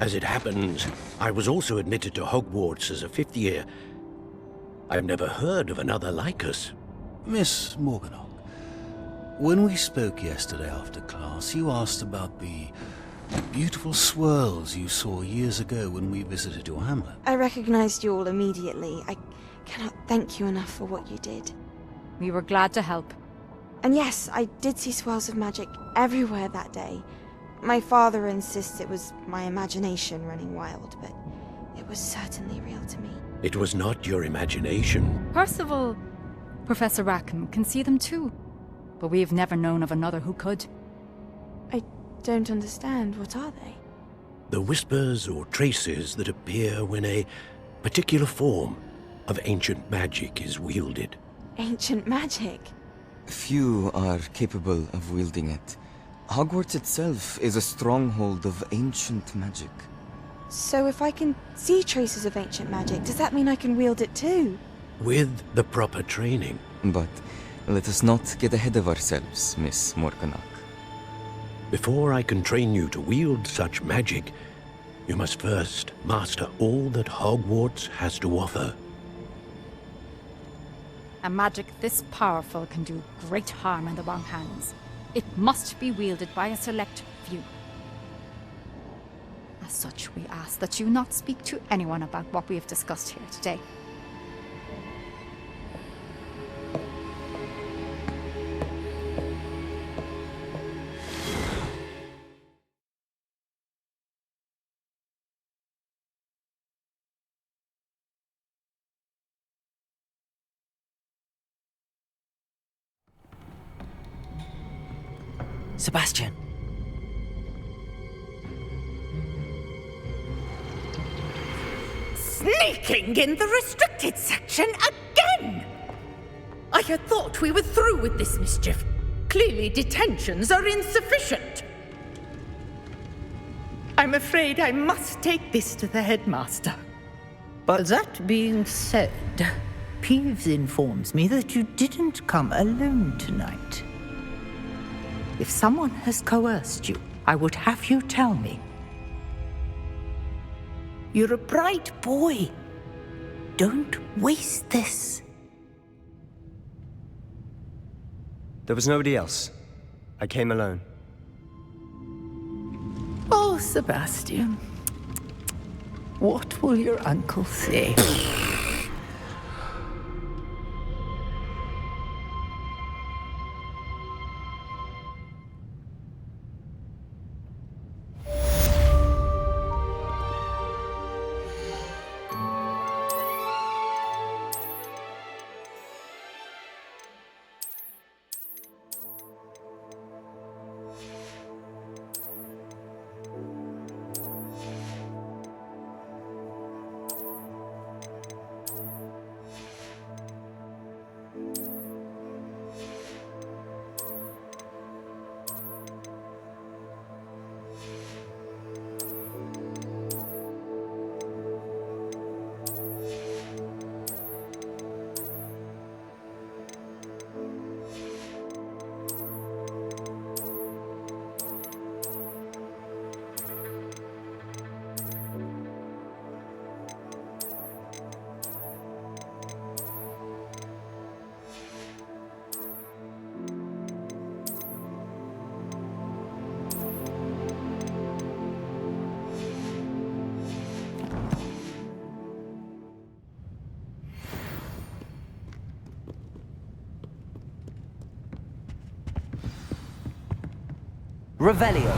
As it happens, I was also admitted to Hogwarts as a 5th year. I've never heard of another like us. Miss Morganach, when we spoke yesterday after class, you asked about the beautiful swirls you saw years ago when we visited your hamlet. I recognized you all immediately. I cannot thank you enough for what you did. We were glad to help. And yes, I did see swirls of magic everywhere that day. My father insists it was my imagination running wild, but it was certainly real to me. It was not your imagination. Percival, Professor Rackham can see them too. But we've never known of another who could. I don't understand. What are they? The whispers or traces that appear when a particular form of ancient magic is wielded. Ancient magic? Few are capable of wielding it. Hogwarts itself is a stronghold of ancient magic. So if I can see traces of ancient magic, does that mean I can wield it too? With the proper training. But let us not get ahead of ourselves, Miss Morganach. Before I can train you to wield such magic, you must first master all that Hogwarts has to offer. A magic this powerful can do great harm in the wrong hands. It must be wielded by a select few. As such, we ask that you not speak to anyone about what we have discussed here today. Sebastian. Sneaking in the restricted section again! I had thought we were through with this mischief. Clearly detentions are insufficient. I'm afraid I must take this to the headmaster. But that being said, Peeves informs me that you didn't come alone tonight. If someone has coerced you, I would have you tell me. You're a bright boy. Don't waste this. There was nobody else. I came alone. Oh, Sebastian. What will your uncle say? Revelio.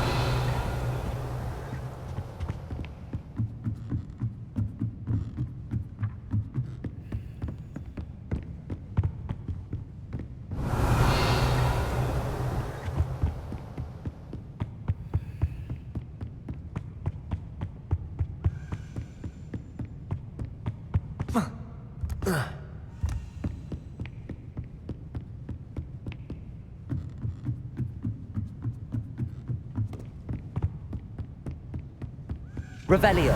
Revelio.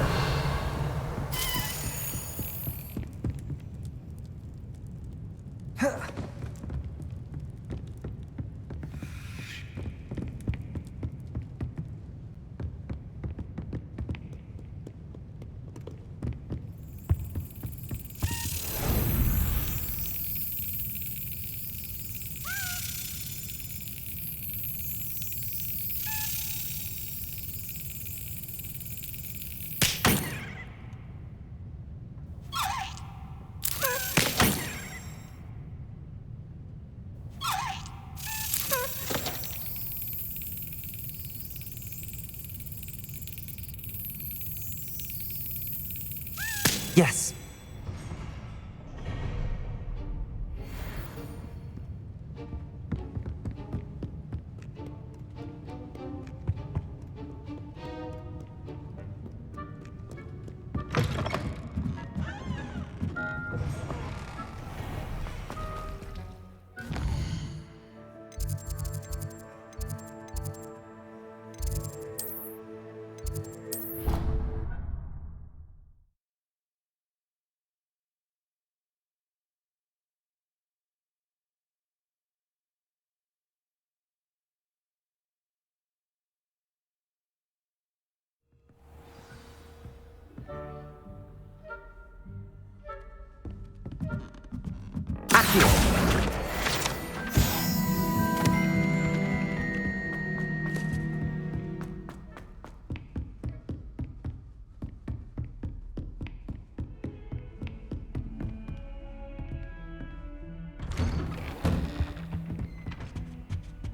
Yes.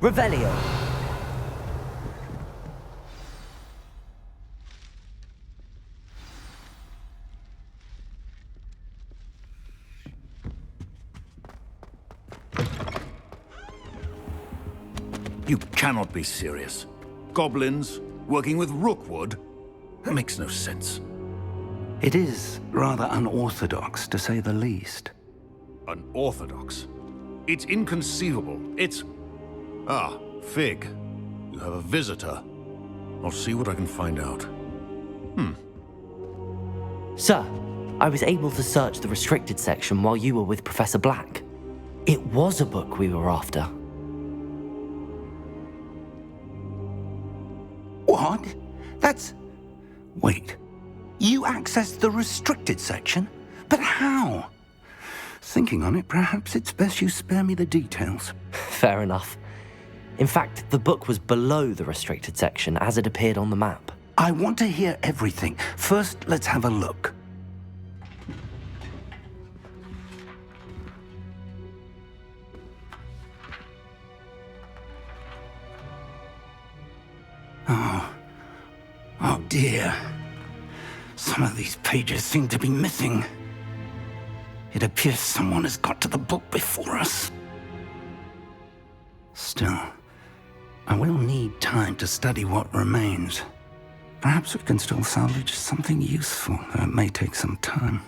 Revelio. You cannot be serious. Goblins working with Rookwood? That makes no sense. It is rather unorthodox, to say the least. Unorthodox? It's inconceivable. It's... Ah, Fig. You have a visitor. I'll see what I can find out. Sir, I was able to search the restricted section while you were with Professor Black. It was a book we were after. What? That's... Wait. You accessed the restricted section? But how? Thinking on it, perhaps it's best you spare me the details. Fair enough. In fact, the book was below the restricted section as it appeared on the map. I want to hear everything. First, let's have a look. Oh dear. Some of these pages seem to be missing. It appears someone has got to the book before us. Still, I will need time to study what remains. Perhaps we can still salvage something useful, though it may take some time.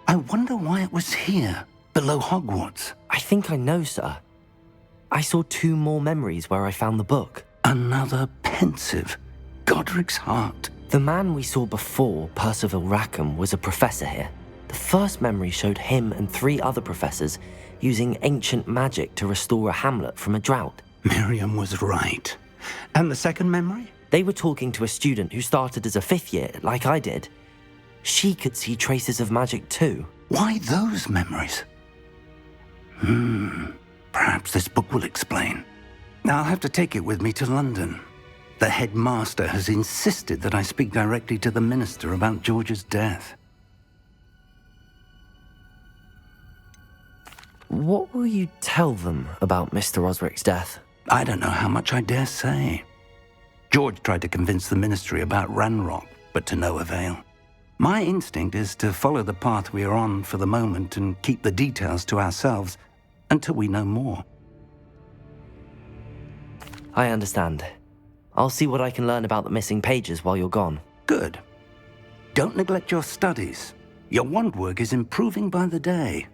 I wonder why it was here, below Hogwarts. I think I know, sir. I saw 2 more memories where I found the book. Another pensive. Godric's heart. The man we saw before, Percival Rackham, was a professor here. The first memory showed him and 3 other professors using ancient magic to restore a hamlet from a drought. Miriam was right. And the second memory? They were talking to a student who started as a 5th year, like I did. She could see traces of magic too. Why those memories? Perhaps this book will explain. I'll have to take it with me to London. The headmaster has insisted that I speak directly to the minister about George's death. What will you tell them about Mr. Osric's death? I don't know how much I dare say. George tried to convince the Ministry about Ranrok, but to no avail. My instinct is to follow the path we are on for the moment and keep the details to ourselves until we know more. I understand. I'll see what I can learn about the missing pages while you're gone. Good. Don't neglect your studies. Your wand work is improving by the day.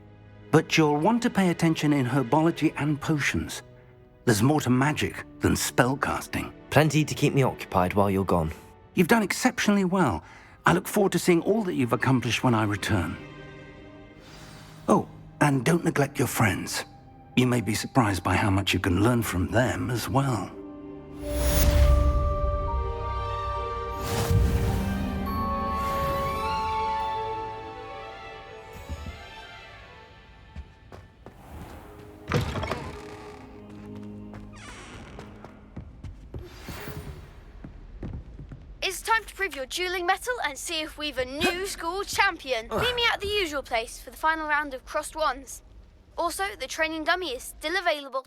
But you'll want to pay attention in herbology and potions. There's more to magic than spellcasting. Plenty to keep me occupied while you're gone. You've done exceptionally well. I look forward to seeing all that you've accomplished when I return. Oh, and don't neglect your friends. You may be surprised by how much you can learn from them as well. It's time to prove your dueling mettle and see if we've a new school champion. Meet me at the usual place for the final round of crossed wands. Also, the training dummy is still available.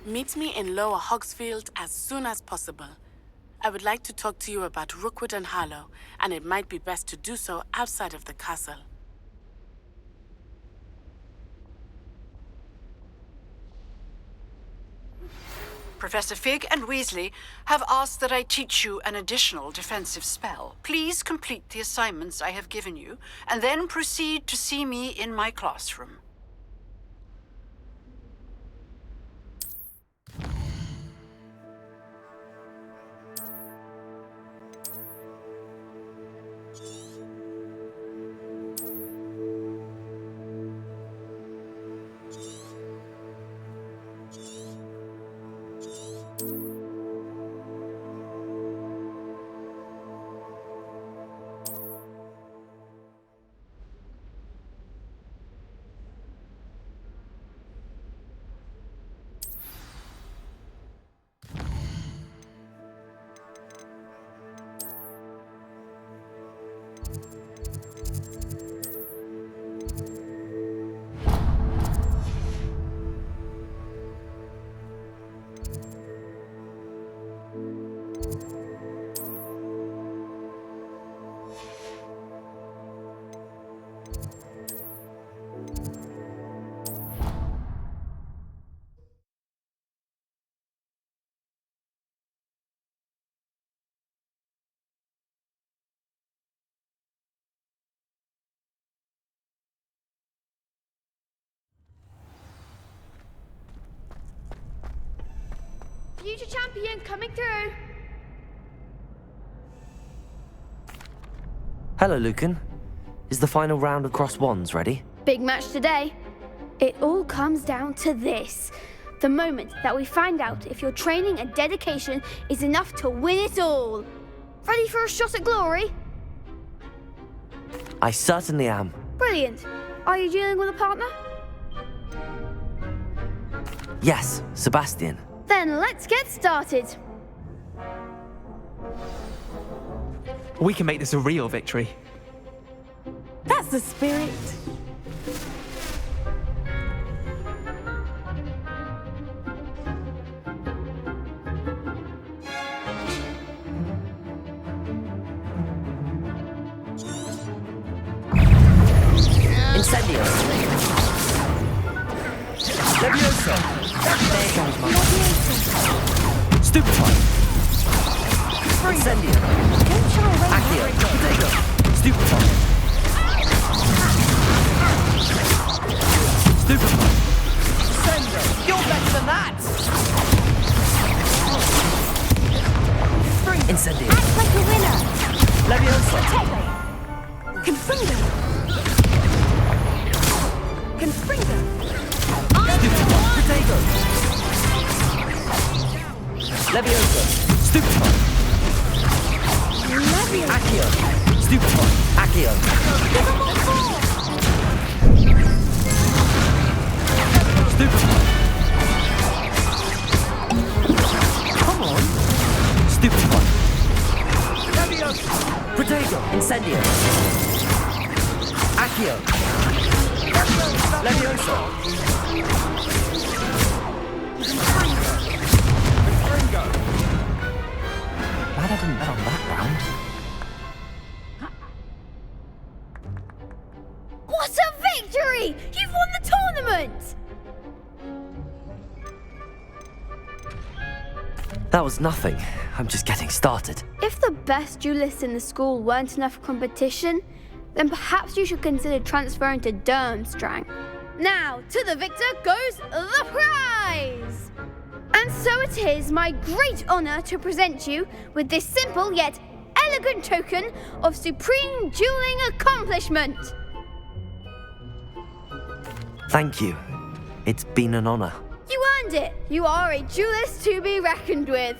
Meet me in Lower Hogsfield as soon as possible. I would like to talk to you about Rookwood and Harlow, and it might be best to do so outside of the castle. Professor Fig and Weasley have asked that I teach you an additional defensive spell. Please complete the assignments I have given you, and then proceed to see me in my classroom. Future champion coming through. Hello, Lucan. Is the final round of crossed wands ready? Big match today. It all comes down to this. The moment that we find out if your training and dedication is enough to win it all. Ready for a shot at glory? I certainly am. Brilliant. Are you dealing with a partner? Yes, Sebastian. Then let's get started. We can make this a real victory. That's the spirit. Incendio. Leviosa. There goes my Stupefy. Incendio. Accio. Potato. Stupefy. Stupefy. Incendio. You're better than that. Incendio. Act like a winner. Leviosa. Confringo. Confringo. Stupefy. Protego! Levioso! Stupefy! Accio! Stupefy! Accio! Stupefy! Come on! Stupefy! Protego! Incendio! Accio! Levioso! Glad I didn't bet on that round. What a victory! You've won the tournament! That was nothing. I'm just getting started. If the best duelists in the school weren't enough competition, then perhaps you should consider transferring to Durmstrang. Now, to the victor goes the prize! And so it is my great honor to present you with this simple yet elegant token of supreme dueling accomplishment. Thank you. It's been an honor. You earned it. You are a duelist to be reckoned with.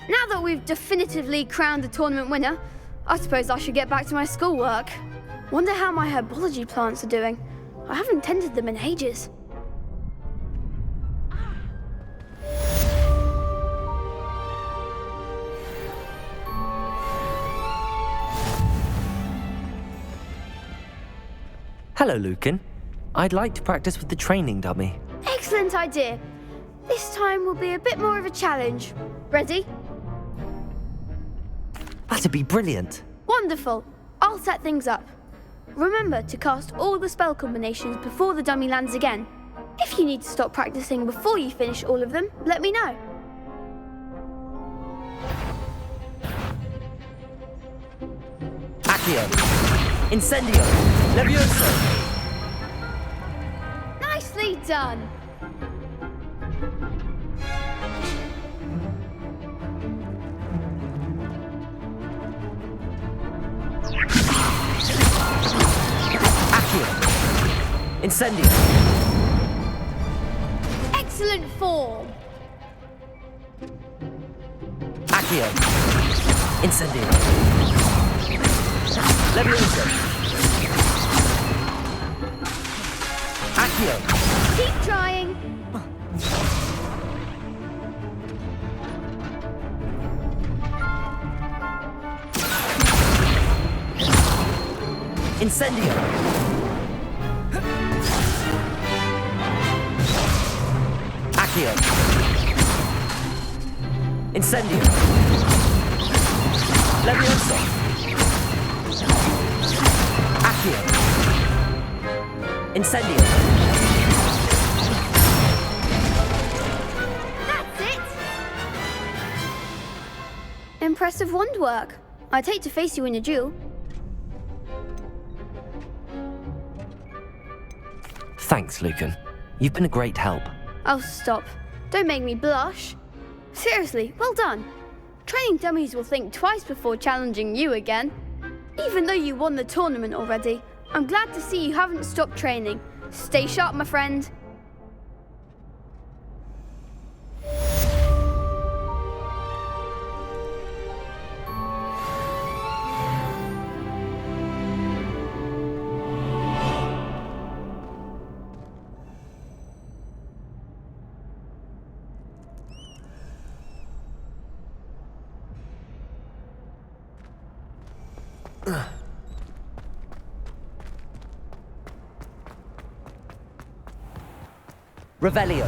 Now that we've definitively crowned the tournament winner, I suppose I should get back to my schoolwork. Wonder how my herbology plants are doing. I haven't tended them in ages. Hello, Lucan. I'd like to practice with the training dummy. Excellent idea. This time will be a bit more of a challenge. Ready? That'd be brilliant. Wonderful. I'll set things up. Remember to cast all the spell combinations before the dummy lands again. If you need to stop practicing before you finish all of them, let me know. Accio! Incendio! Levioso! Nicely done! Accio! Incendio! Excellent form! Accio! Incendio! Levioso! Accio! Keep trying! Incendio! Accio! Incendio! Levioso! Accio! Incendio! That's it! Impressive wand work. I'd hate to face you in a duel. Thanks, Lucan. You've been a great help. Oh, stop. Don't make me blush. Seriously, well done. Training dummies will think twice before challenging you again. Even though you won the tournament already, I'm glad to see you haven't stopped training. Stay sharp, my friend. Revelio.